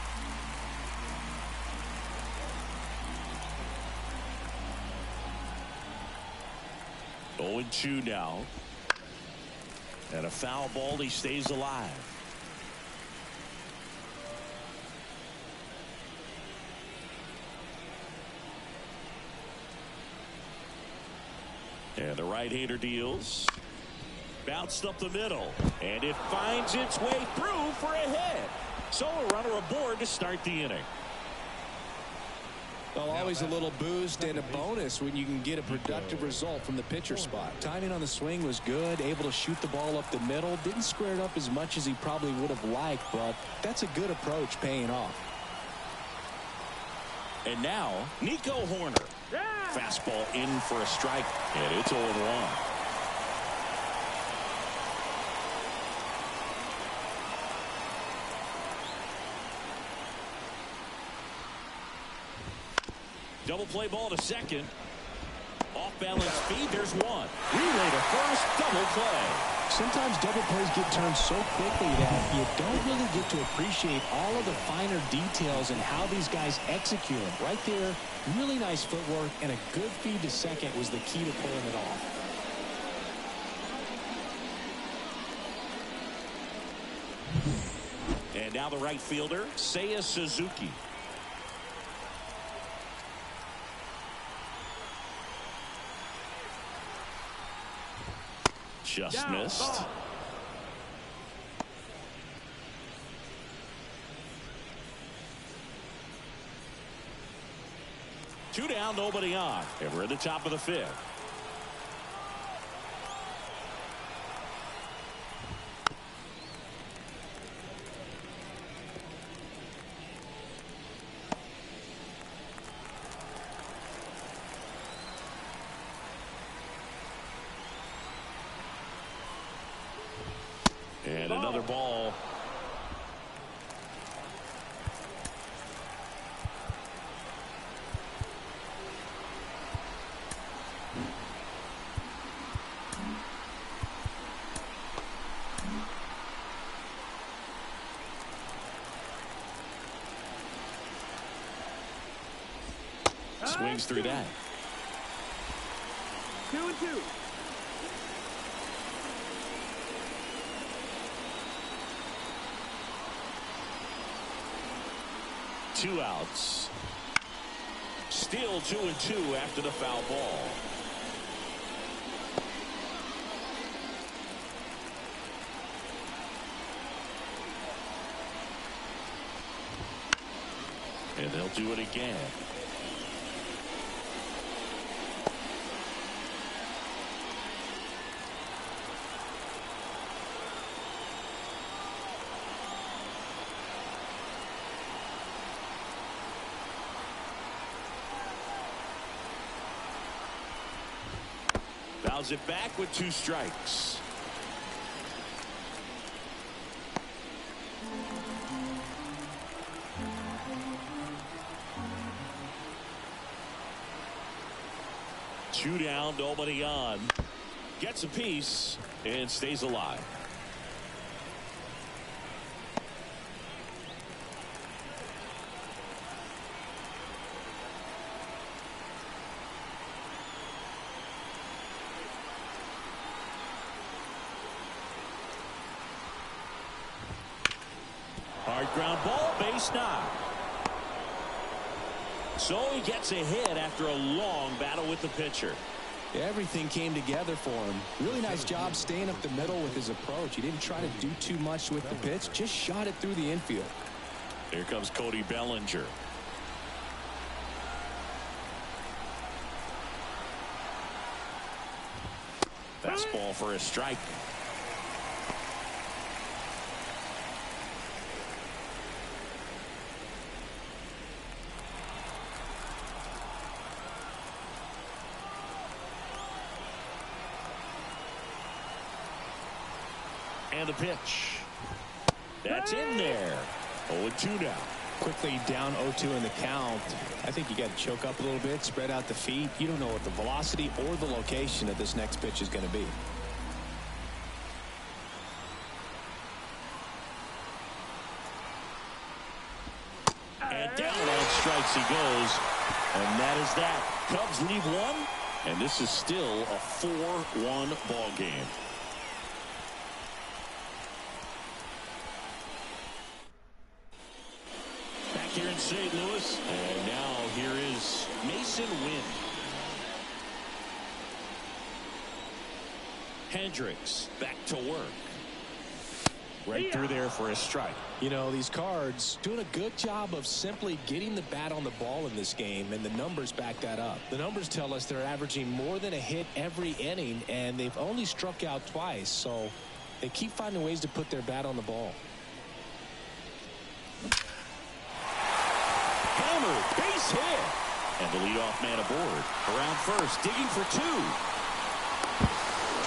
Oh, 2 now. And a foul ball. He stays alive. And the right-hander deals. Bounced up the middle. And it finds its way through for a hit. So a runner aboard to start the inning. Well, always a little boost and a bonus when you can get a productive result from the pitcher spot. Timing on the swing was good, able to shoot the ball up the middle. Didn't square it up as much as he probably would have liked, but that's a good approach paying off. And now, Nico Horner. Fastball in for a strike, and it's 0-1. Double play ball to second. Off balance speed, there's one. Relay to first, double play. Sometimes double plays get turned so quickly that you don't really get to appreciate all of the finer details and how these guys execute them. Right there, really nice footwork, and a good feed to second was the key to pulling it off. And now the right fielder, Seiya Suzuki. Just missed. Two down, nobody on. And we're at the top of the 5th. And another ball. Swings through that. 2-2. Two outs. Still 2-2 after the foul ball. And they'll do it again. Fouls it back with 2 strikes. 2 down, nobody on. Gets a piece and stays alive. Hard ground ball, base knock. So he gets a hit after a long battle with the pitcher. Everything came together for him. Really nice job staying up the middle with his approach. He didn't try to do too much with the pitch, just shot it through the infield. Here comes Cody Bellinger. Fastball for a strike. And the pitch. That's in there. 0-2 now. Quickly down 0-2 in the count. I think you got to choke up a little bit, spread out the feet. You don't know what the velocity or the location of this next pitch is going to be. And down on strikes he goes. And that is that. Cubs lead 1. And this is still a 4-1 ball game. Here in St. Louis, and now here is Mason Wynn. Hendricks back to work. Right through there for a strike. You know, these Cards doing a good job of simply getting the bat on the ball in this game, and the numbers back that up. The numbers tell us they're averaging more than a hit every inning, and they've only struck out twice, so they keep finding ways to put their bat on the ball. Hammered, base hit. And the leadoff man aboard. Around first, digging for 2.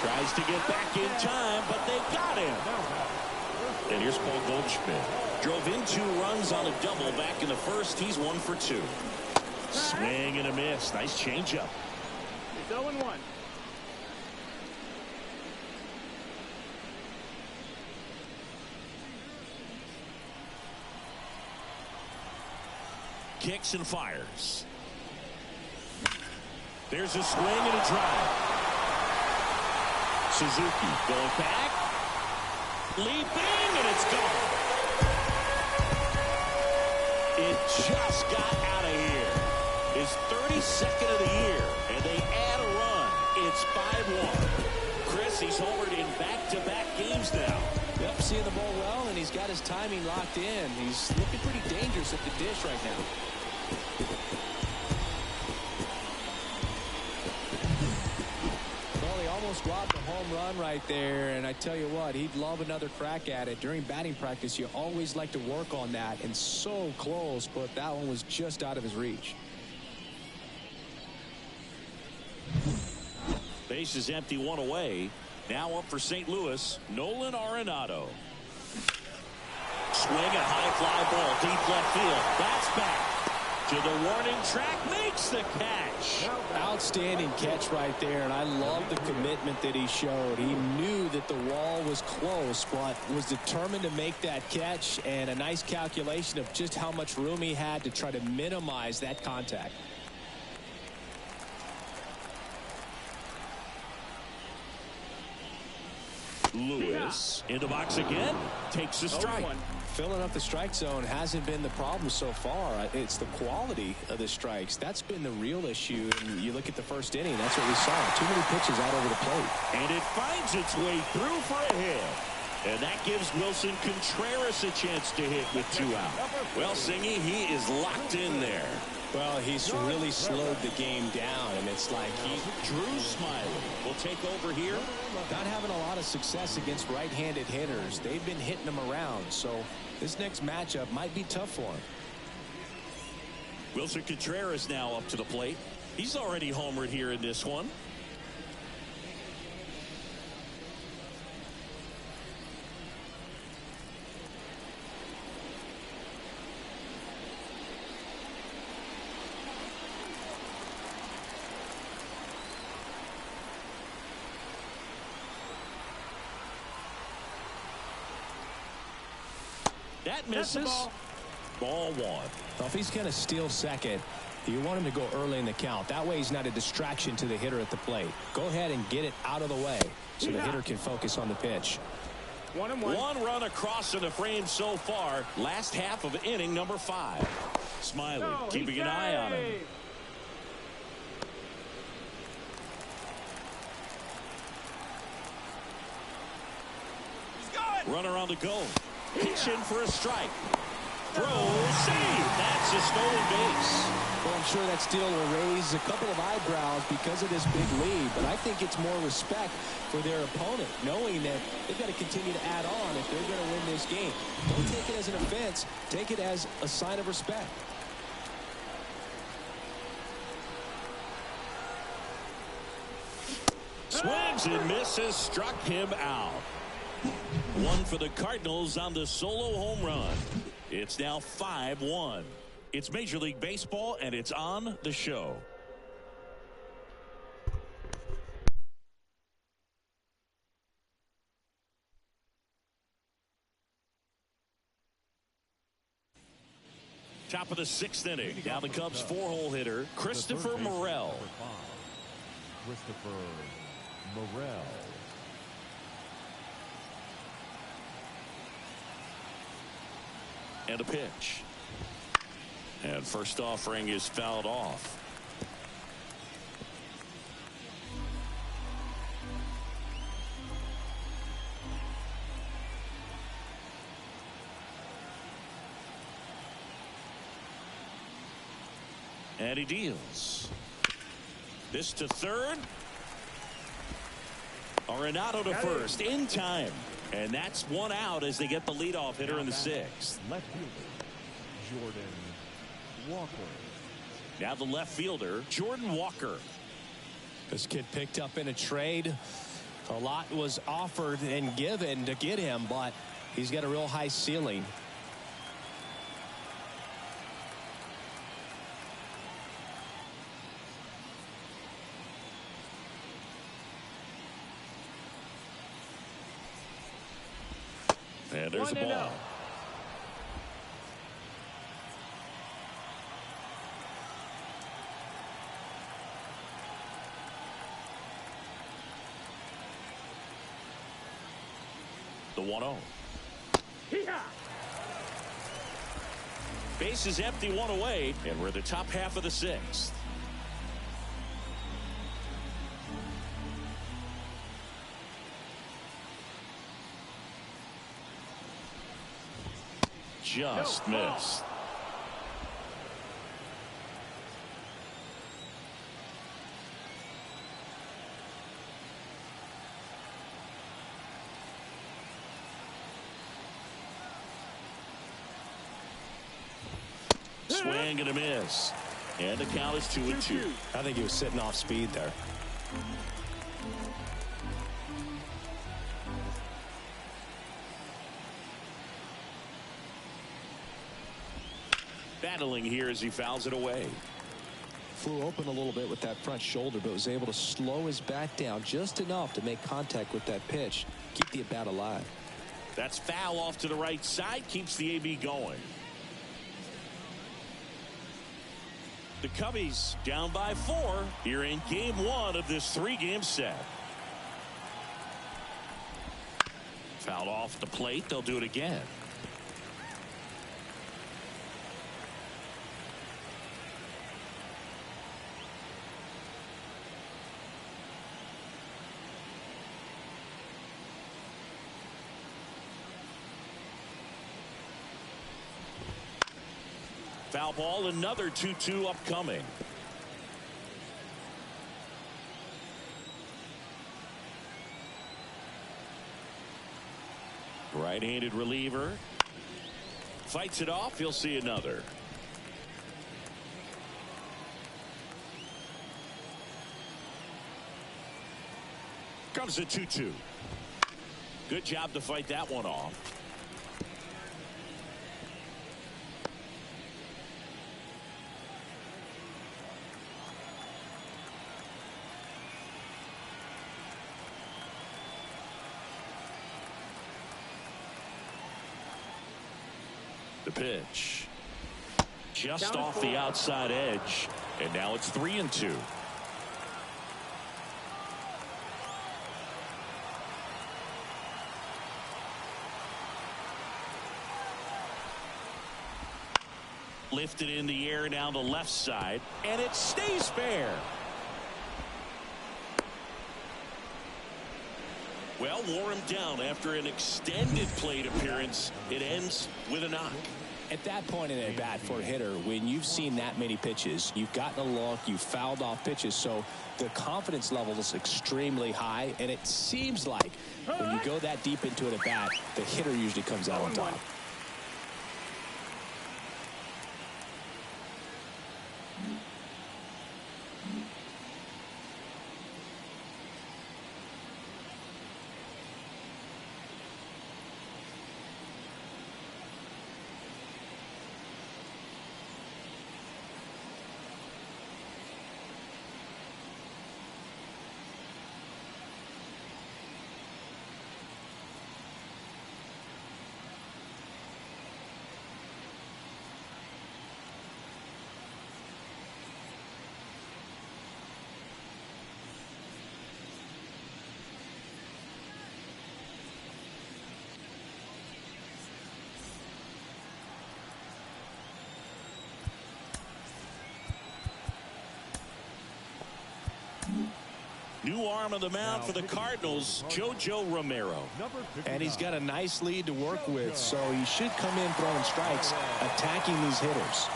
Tries to get back in time, but they got him. And here's Paul Goldschmidt. Drove in 2 runs on a double back in the first. He's 1 for 2. Swing and a miss. Nice changeup. It's 0-1. Kicks and fires. There's a swing and a drive. Suzuki going back. Leaping, and it's gone. It just got out of here. His 32nd of the year, and they add a run. It's 5-1. Chris, he's homered in back-to-back games now. Yep, seeing the ball well, and he's got his timing locked in. He's looking pretty dangerous at the dish right now. Well, he almost robbed a home run right there, and I tell you what, he'd love another crack at it. During batting practice, you always like to work on that, and so close, but that one was just out of his reach. Base is empty, 1 away. Now up for St. Louis, Nolan Arenado. Swing a high fly ball, deep left field. That's back to the warning track, makes the catch. Outstanding catch right there, and I love the commitment that he showed. He knew that the wall was close, but was determined to make that catch, and a nice calculation of just how much room he had to try to minimize that contact. Lewis in the box again, takes a strike. Filling up the strike zone hasn't been the problem so far. It's the quality of the strikes. That's been the real issue. And you look at the first inning, that's what we saw. Too many pitches out over the plate. And it finds its way through for a hit. And that gives Wilson Contreras a chance to hit with 2 out. Well, Singy, he is locked in there. Well, he's really slowed the game down, and it's like Drew Smiley will take over here. Not having a lot of success against right-handed hitters. They've been hitting them around, so this next matchup might be tough for him. Wilson Contreras now up to the plate. He's already homered here in this one. That That's the misses. Ball 1. Well, if he's going to steal second, you want him to go early in the count. That way he's not a distraction to the hitter at the plate. Go ahead and get it out of the way so the hitter can focus on the pitch. 1-1. One run across in the frame so far. Last half of inning number 5. Smiley keeping an eye on him. Runner on the go. Pitch in for a strike. Throw, save. That's a stolen base. Well, I'm sure that steal will raise a couple of eyebrows because of this big lead, but I think it's more respect for their opponent, knowing that they've got to continue to add on if they're going to win this game. Don't take it as an offense. Take it as a sign of respect. Swings and misses, struck him out. One for the Cardinals on the solo home run. It's now 5-1. It's Major League Baseball, and it's on the show. Top of the 6th inning. Now the Cubs 4-hole hitter, Christopher Morel. Christopher Morel. And a pitch. And first offering is fouled off. And he deals. This to third. Arenado to first in time. And that's one out as they get the leadoff hitter in the 6th. Left fielder Jordan Walker. Now the left fielder Jordan Walker. This kid picked up in a trade. A lot was offered and given to get him, but he's got a real high ceiling. And there's a ball. The 1-0. Base is empty, one away, and we're at the top half of the 6th. Just missed. Swing and a miss. And the count is 2-2. I think he was sitting off speed there. Battling here as he fouls it away. Flew open a little bit with that front shoulder, but was able to slow his bat down just enough to make contact with that pitch. Keep the at-bat alive. That's foul off to the right side. Keeps the AB going. The Cubbies down by 4 here in game 1 of this 3-game set. Fouled off the plate. They'll do it again. Foul ball, another 2-2 upcoming. Right-handed reliever. Fights it off. He'll see another. Comes the 2-2. Good job to fight that one off. The pitch. Just off the outside edge. And now it's 3-2. Lifted in the air down the left side. And it stays fair. Well, wore him down after an extended plate appearance. It ends with a knock. At that point in a bat for a hitter, when you've seen that many pitches, you've gotten a look, you've fouled off pitches, so the confidence level is extremely high, and it seems like when you go that deep into it at bat, the hitter usually comes out on top. New arm on the mound for the Cardinals, JoJo Romero. And he's got a nice lead to work with, so he should come in throwing strikes, attacking these hitters.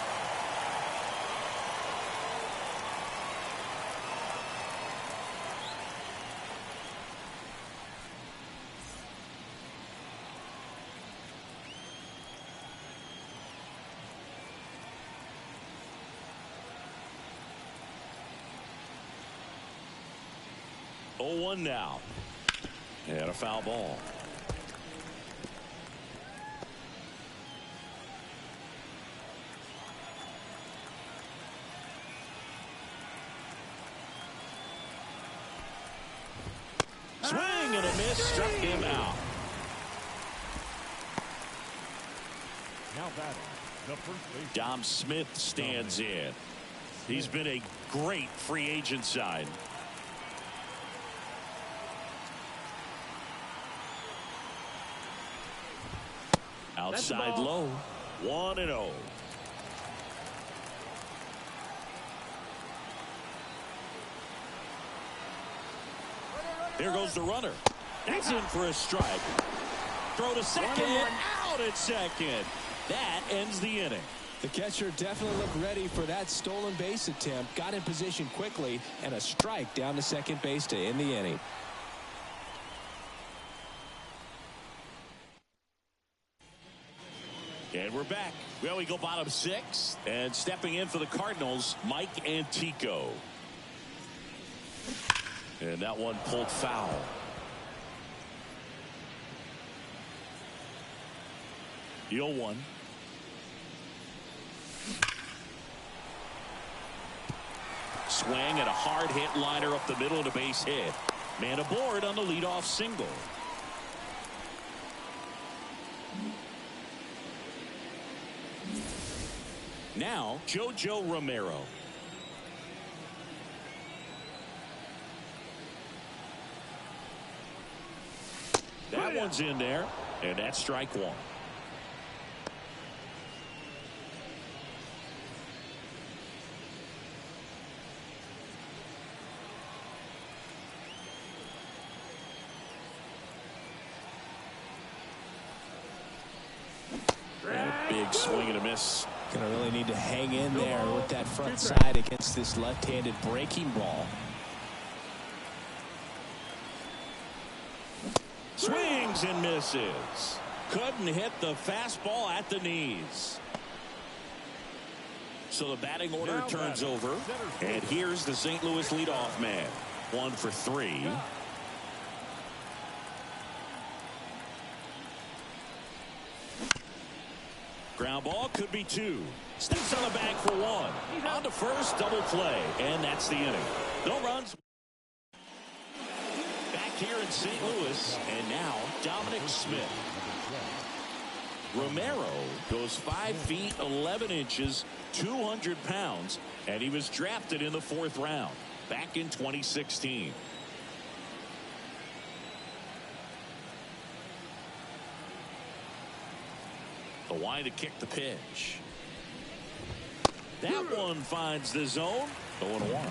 Oh, 0-1 now. And a foul ball. Swing and a miss, struck him out. Now batting, the first baseman. Dom Smith stands in. He's been a great free agent sign. Outside low, 1-0. Here goes the runner. That's in for a strike. Throw to second, out at second. That ends the inning. The catcher definitely looked ready for that stolen base attempt, got in position quickly, and a strike down to second base to end the inning. And we're back. Well, we go bottom 6. And stepping in for the Cardinals, Mike Antico. And that one pulled foul. The 0-1. Swing and a hard hit liner up the middle of the base hit. Man aboard on the leadoff single. Now, JoJo Romero. That one's in there, and that's strike one. And a big swing and a miss. Gonna really need to hang in there with that front side against this left-handed breaking ball. Swings and misses. Couldn't hit the fastball at the knees. So the batting order turns over. And here's the St. Louis leadoff man. 1 for 3. Ground ball, could be 2. Steps on the bag for 1. On to first, double play. And that's the inning. No runs. Back here in St. Louis. And now Dominic Smith. Romero goes 5 feet 11 inches, 200 pounds, and he was drafted in the 4th round back in 2016. The wide to kick the pitch. That one finds the zone. 0-1.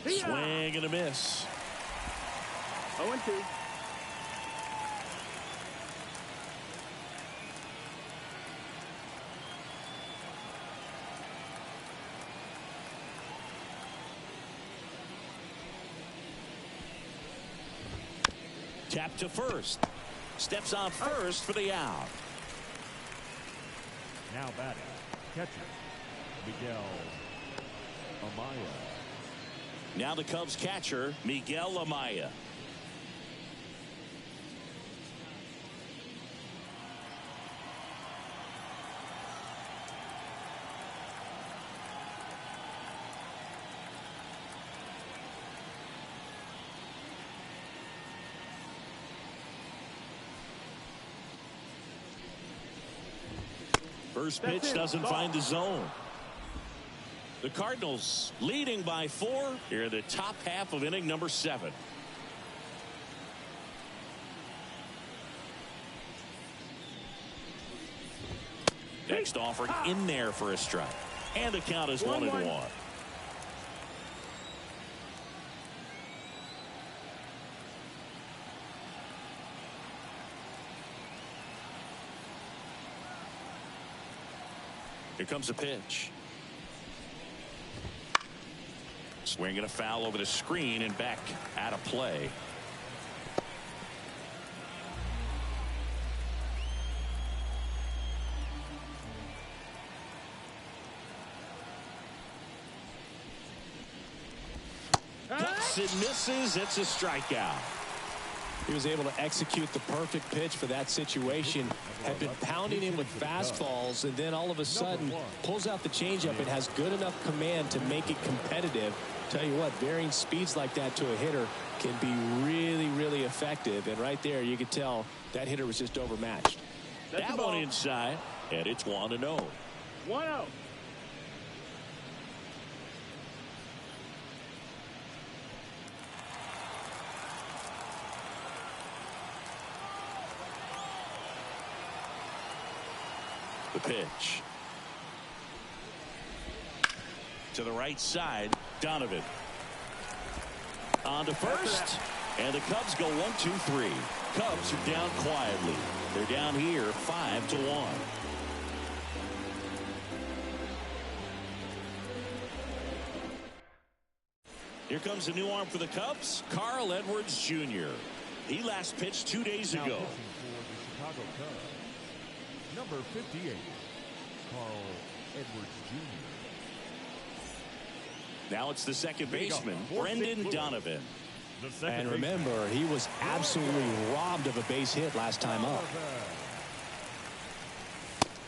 Swing and a miss. 0-2. Tap to first. Steps on first for the out. Now batting, catcher, Miguel Amaya. Now the Cubs catcher, Miguel Amaya. First pitch doesn't find the zone. The Cardinals leading by 4 here in the top half of inning number 7. Next offering in there for a strike. And the count is 1-1. Here comes a pitch. Swing and a foul over the screen and back out of play. Cuts and misses. It's a strikeout. He was able to execute the perfect pitch for that situation. Had been pounding him with fastballs, and then all of a sudden pulls out the changeup and has good enough command to make it competitive. Tell you what, varying speeds like that to a hitter can be really, really effective. And right there, you could tell that hitter was just overmatched. That one inside, and it's 1-0. 1-0. The pitch. To the right side, Donovan. On to first. And the Cubs go 1-2-3. Cubs are down quietly. They're down here 5-1. Here comes a new arm for the Cubs, Carl Edwards Jr. He last pitched 2 days Now ago. pitching for the Chicago Cubs, number 58, Carl Edwards Jr. Now it's the second baseman, Brendan Donovan. The second And baseman, remember, he was absolutely robbed of a base hit last time up.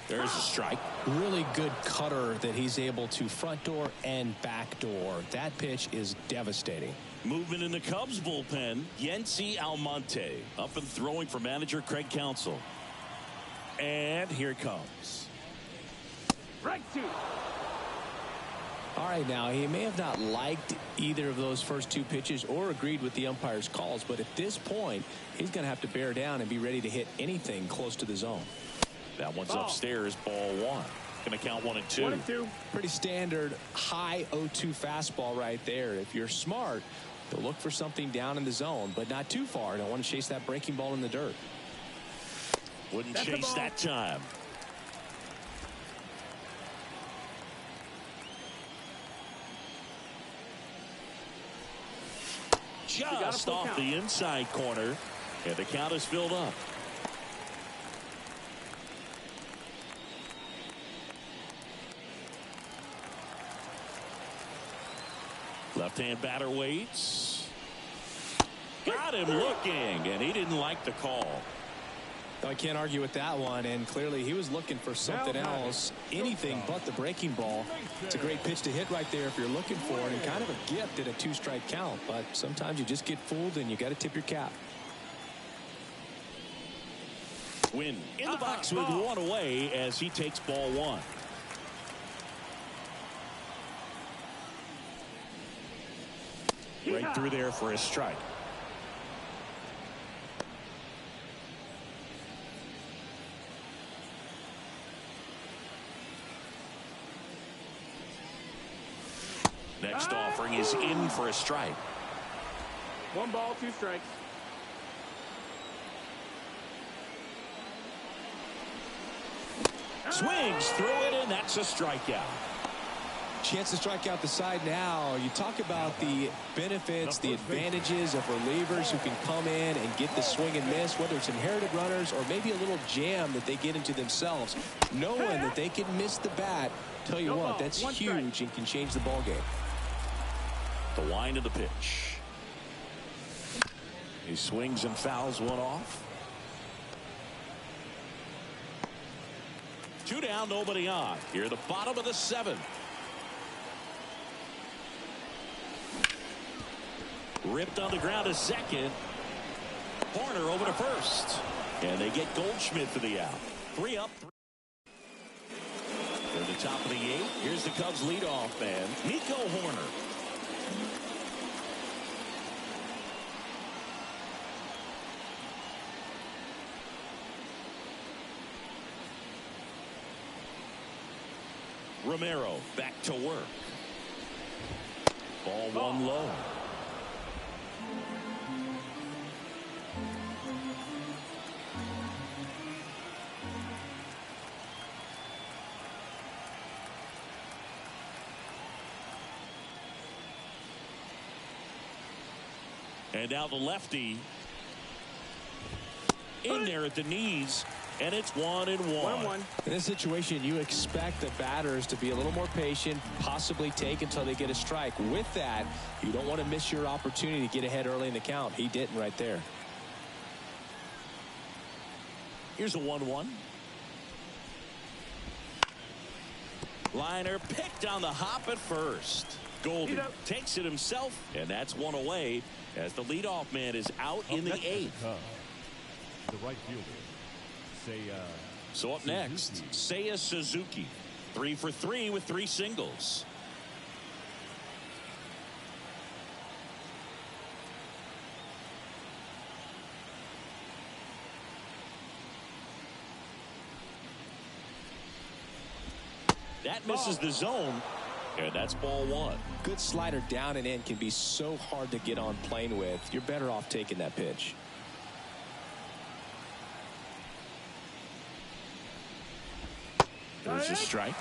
There's a strike. Really good cutter that he's able to front door and back door. That pitch is devastating. Movement in the Cubs bullpen, Yency Almonte up and throwing for manager Craig Counsell. And here it comes. Strike 2. All right, now he may have not liked either of those first 2 pitches or agreed with the umpire's calls, but at this point he's going to have to bear down and be ready to hit anything close to the zone. That one's upstairs, ball 1. Going to count 1-2. 1-2. Pretty standard high 0-2 fastball right there. If you're smart, you'll look for something down in the zone, but not too far. Don't want to chase that breaking ball in the dirt. Wouldn't chase that time. Just off the inside corner, and the count is filled up. Left-hand batter waits. Got him looking, and he didn't like the call. I can't argue with that one, and clearly he was looking for something else, anything but the breaking ball. It's a great pitch to hit right there if you're looking for it, and kind of a gift at a 2-strike count, but sometimes you just get fooled and you got to tip your cap. Win in the box with one away as he takes ball one. Right through there for a strike. Next offering is in for a strike. 1 ball, 2 strikes. Swings through it, and that's a strikeout. Chance to strike out the side now. You talk about the benefits, the advantages of relievers who can come in and get the swing and miss, whether it's inherited runners or maybe a little jam that they get into themselves. Knowing that they can miss the bat, tell you what, that's huge and can change the ball game. The wind of the pitch. He swings and fouls one off. 2 down, nobody on. Here at the bottom of the 7th. Ripped on the ground to second. Horner over to first. And they get Goldschmidt for the out. 3 up. At the top of the 8th, here's the Cubs leadoff man, Nico Horner. Romero back to work. Ball 1 low. And now the lefty in there at the knees, and it's 1-1. 1-1. In this situation, you expect the batters to be a little more patient, possibly take until they get a strike. With that, you don't want to miss your opportunity to get ahead early in the count. He didn't right there. Here's a 1-1. Liner picked on the hop at first. Goldie takes it himself, and that's 1 away as the leadoff man is out in the 8th. The right fielder, Seiya. So up next, Seiya Suzuki. 3 for 3 with 3 singles. That misses the zone, and that's ball 1. Good slider down and in can be so hard to get on plane with. You're better off taking that pitch. There's a strike.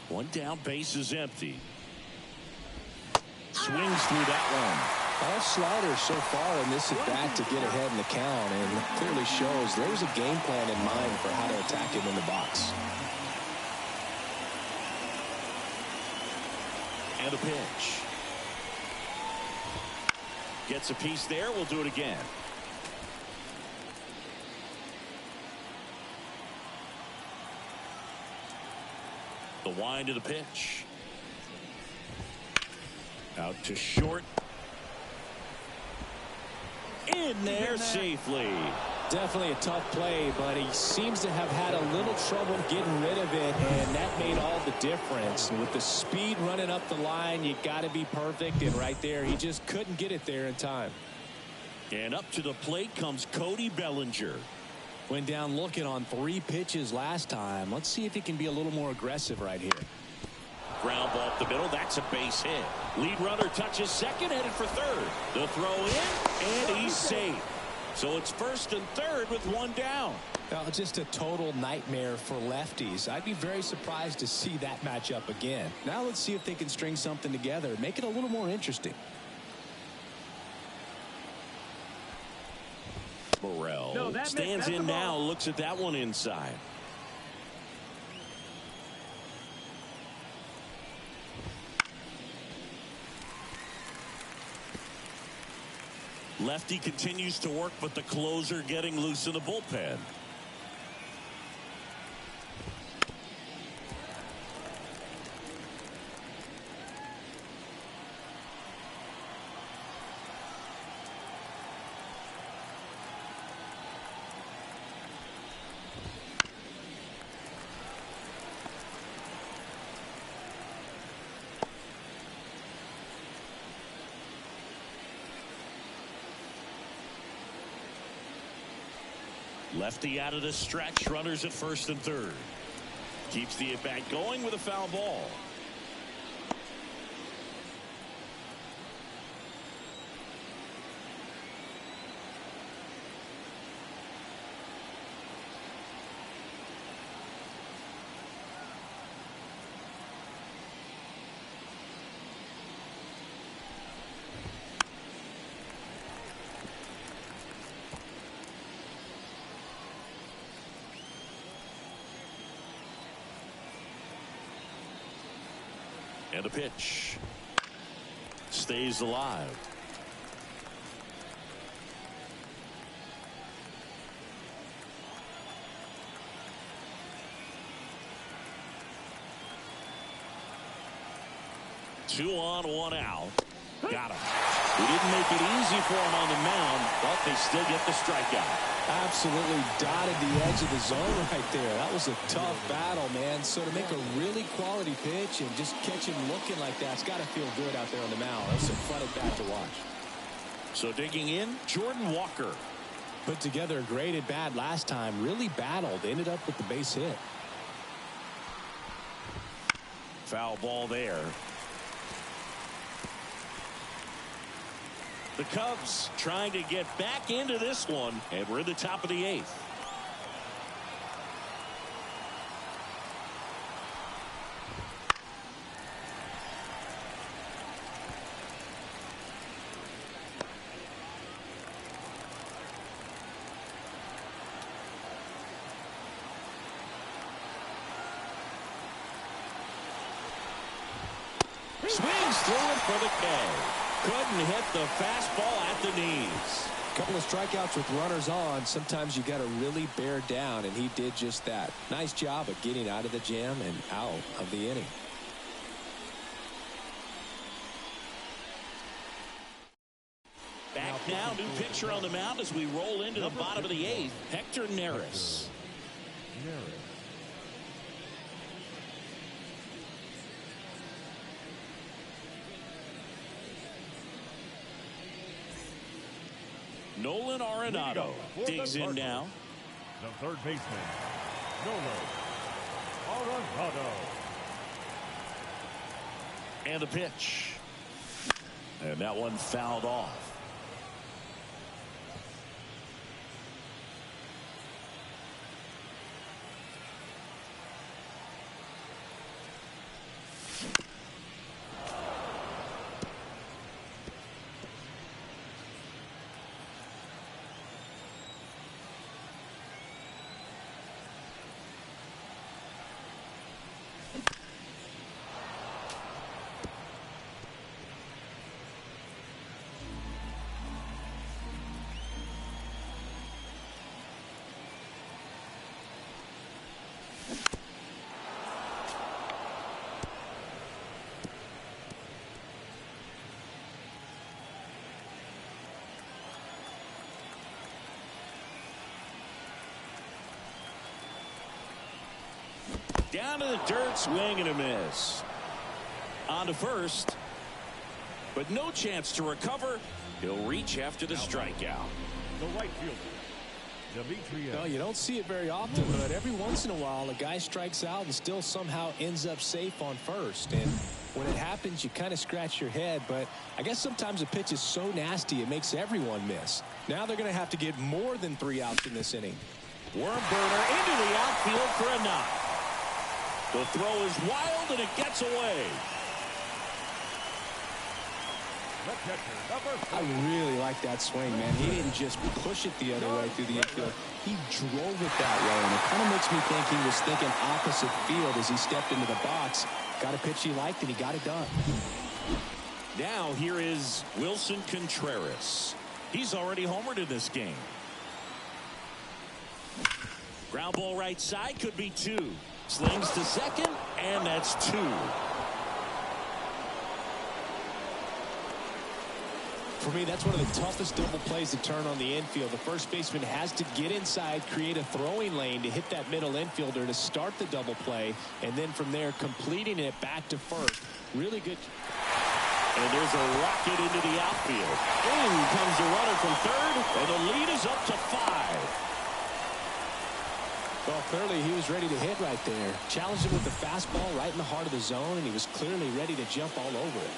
One down, base is empty. Swings through that one. All sliders so far in this at bat to get ahead in the count, and clearly shows there's a game plan in mind for how to attack him in the box. And a pitch. Gets a piece there. We'll do it again. The wind of the pitch. Out to short. In there safely. Definitely a tough play, but he seems to have had a little trouble getting rid of it, and that made all the difference. And with the speed running up the line, you got to be perfect, and right there, he just couldn't get it there in time. And up to the plate comes Cody Bellinger. Went down looking on 3 pitches last time. Let's see if he can be a little more aggressive right here. Ground ball up the middle. That's a base hit. Lead runner touches second, headed for third. The throw in, and he's safe. So it's first and third with 1 down. Just a total nightmare for lefties. I'd be very surprised to see that matchup again. Now let's see if they can string something together, make it a little more interesting. Morel Stands in now, looks at that one inside. Lefty continues to work, but the closer getting loose in the bullpen. Lefty out of the stretch, runners at first and third. Keeps the at-bat going with a foul ball. And a pitch. Stays alive. Two on, one out. Got him. We didn't make it easy for him on the mound, but they still get the strikeout. Absolutely dotted the edge of the zone right there. That was a tough battle, man. So to make a really quality pitch and just catch him looking like that, it's got to feel good out there on the mound. That was a fun at bat to watch. So digging in, Jordan Walker. Put together a great at bat last time. Really battled. Ended up with the base hit. Foul ball there. The Cubs trying to get back into this one, and we're in the top of the eighth. Swings through it for the K. Couldn't hit the fastball at the knees. A couple of strikeouts with runners on. Sometimes you got to really bear down, and he did just that. Nice job of getting out of the jam and out of the inning. Back now, new pitcher on the mound as we roll into the bottom of the eighth. Hector Neris. Nolan Arenado digs in now. The third baseman, Nolan Arenado. And a pitch. And that one fouled off. Down to the dirt, swing and a miss. On to first, but no chance to recover. He'll reach after the strikeout. The right fielder, Demetrius. No, you don't see it very often, but every once in a while a guy strikes out and still somehow ends up safe on first. And when it happens, you kind of scratch your head, but I guess sometimes a pitch is so nasty it makes everyone miss. Now they're going to have to get more than 3 outs in this inning. Worm burner into the outfield for a knock. The throw is wild and it gets away. The catcher, number 4. I really like that swing, man. He didn't just push it the other way through the infield. He drove it that way, and it kind of makes me think he was thinking opposite field as he stepped into the box. Got a pitch he liked, and he got it done. Now here is Wilson Contreras. He's already homered in this game. Ground ball right side, could be 2. Slings to second, and that's 2. For me, that's one of the toughest double plays to turn on the infield. The first baseman has to get inside, create a throwing lane to hit that middle infielder to start the double play, and then from there completing it back to first. Really good. And there's a rocket into the outfield. In comes the runner from third, and the lead is up to 5. Well, clearly he was ready to hit right there. Challenged him with the fastball right in the heart of the zone, and he was clearly ready to jump all over it.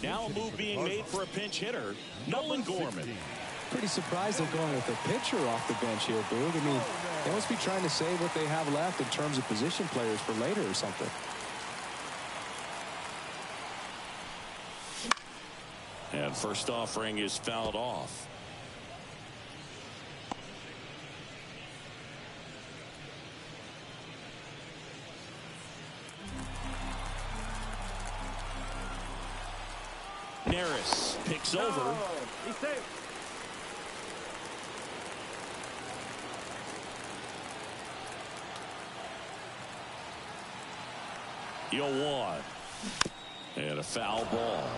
Now a move being made for a pinch hitter, Nolan Gorman. Pretty surprised they're going with a pitcher off the bench here, Boog. I mean, they must be trying to save what they have left in terms of position players for later or something. And first offering is fouled off. Neris picks over. He's safe. He'll one. And a foul ball.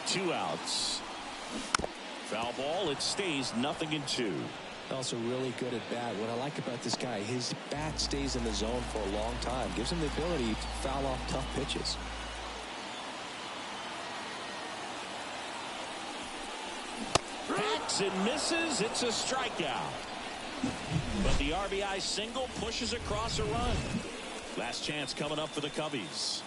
Two outs. Foul ball. It stays 0-2. Also really good at bat. What I like about this guy, his bat stays in the zone for a long time. Gives him the ability to foul off tough pitches. Hacks and misses. It's a strikeout. But the RBI single pushes across a run. Last chance coming up for the Cubbies.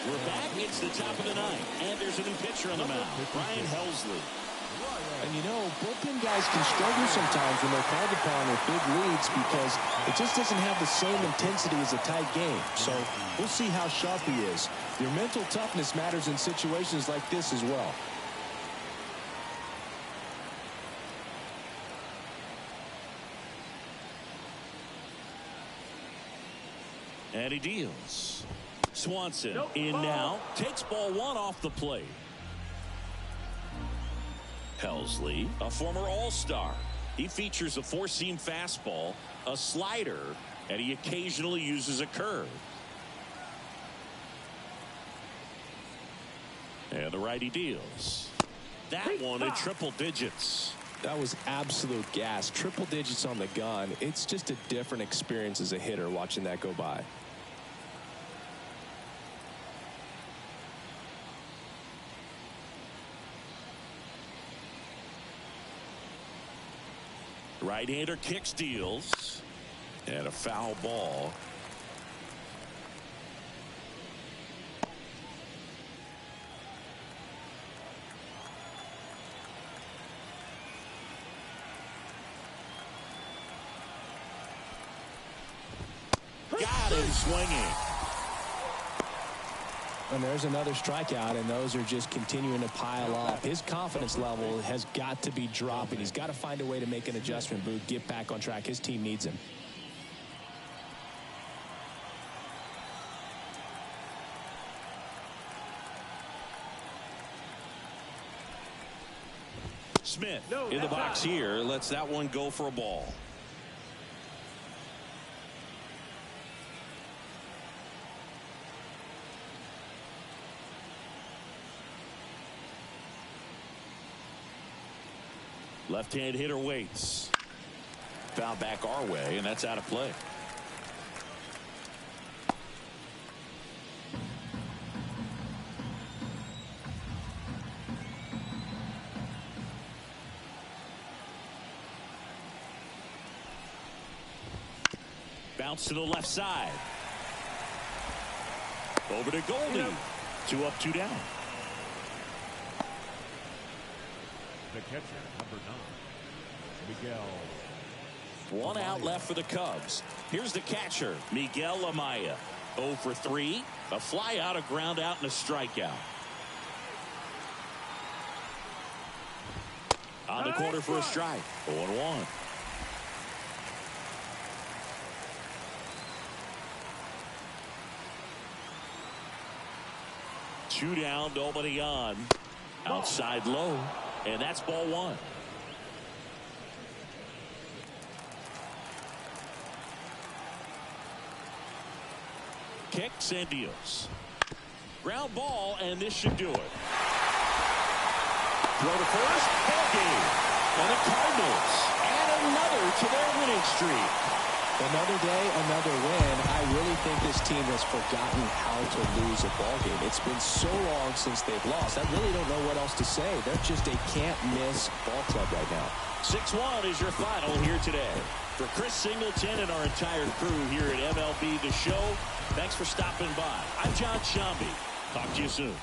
We're back. It's the top of the ninth, and there's a new pitcher on the mound, Brian Helsley. And you know, bullpen guys can struggle sometimes when they're called upon with big leads because it just doesn't have the same intensity as a tight game. So we'll see how sharp he is. Your mental toughness matters in situations like this as well. And he deals. Swanson in now. Takes ball one off the plate. Helsley, a former All-Star. He features a four-seam fastball, a slider, and he occasionally uses a curve. And the righty deals. That one in triple digits. That was absolute gas. Triple digits on the gun. It's just a different experience as a hitter watching that go by. Right-hander kick steals. And a foul ball. Got him swinging. And there's another strikeout, and those are just continuing to pile up. His confidence level has got to be dropping. He's got to find a way to make an adjustment, Boog, get back on track. His team needs him. Smith in the box here. Lets that one go for a ball. Left-hand hitter waits. Foul back our way, and that's out of play. Bounce to the left side. Over to Goldie. 2 up, 2 down. The catcher, number 9, Miguel. 1 out left for the Cubs. Here's the catcher, Miguel Amaya. 0 for 3. A fly out, a ground out, and a strikeout. On the corner for a strike. 0-1. Two down, nobody on. Outside low. And that's ball 1. Kicks and deals. Ground ball, and this should do it. Throw to first. Ball game. And the Cardinals add another to their winning streak. Another day, another win. I really think this team has forgotten how to lose a ball game. It's been so long since they've lost. I really don't know what else to say. They're just a can't-miss ball club right now. 6-1 is your final here today. For Chris Singleton and our entire crew here at MLB The Show, thanks for stopping by. I'm John Shambi. Talk to you soon.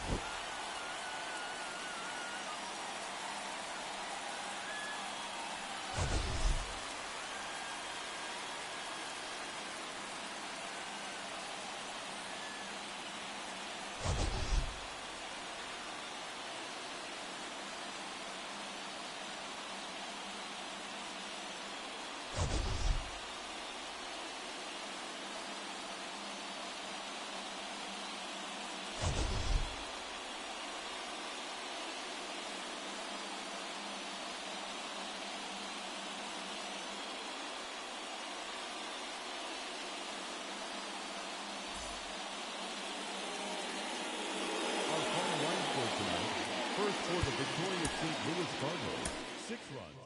First for the victorious St. Louis Cardinals, 6 runs.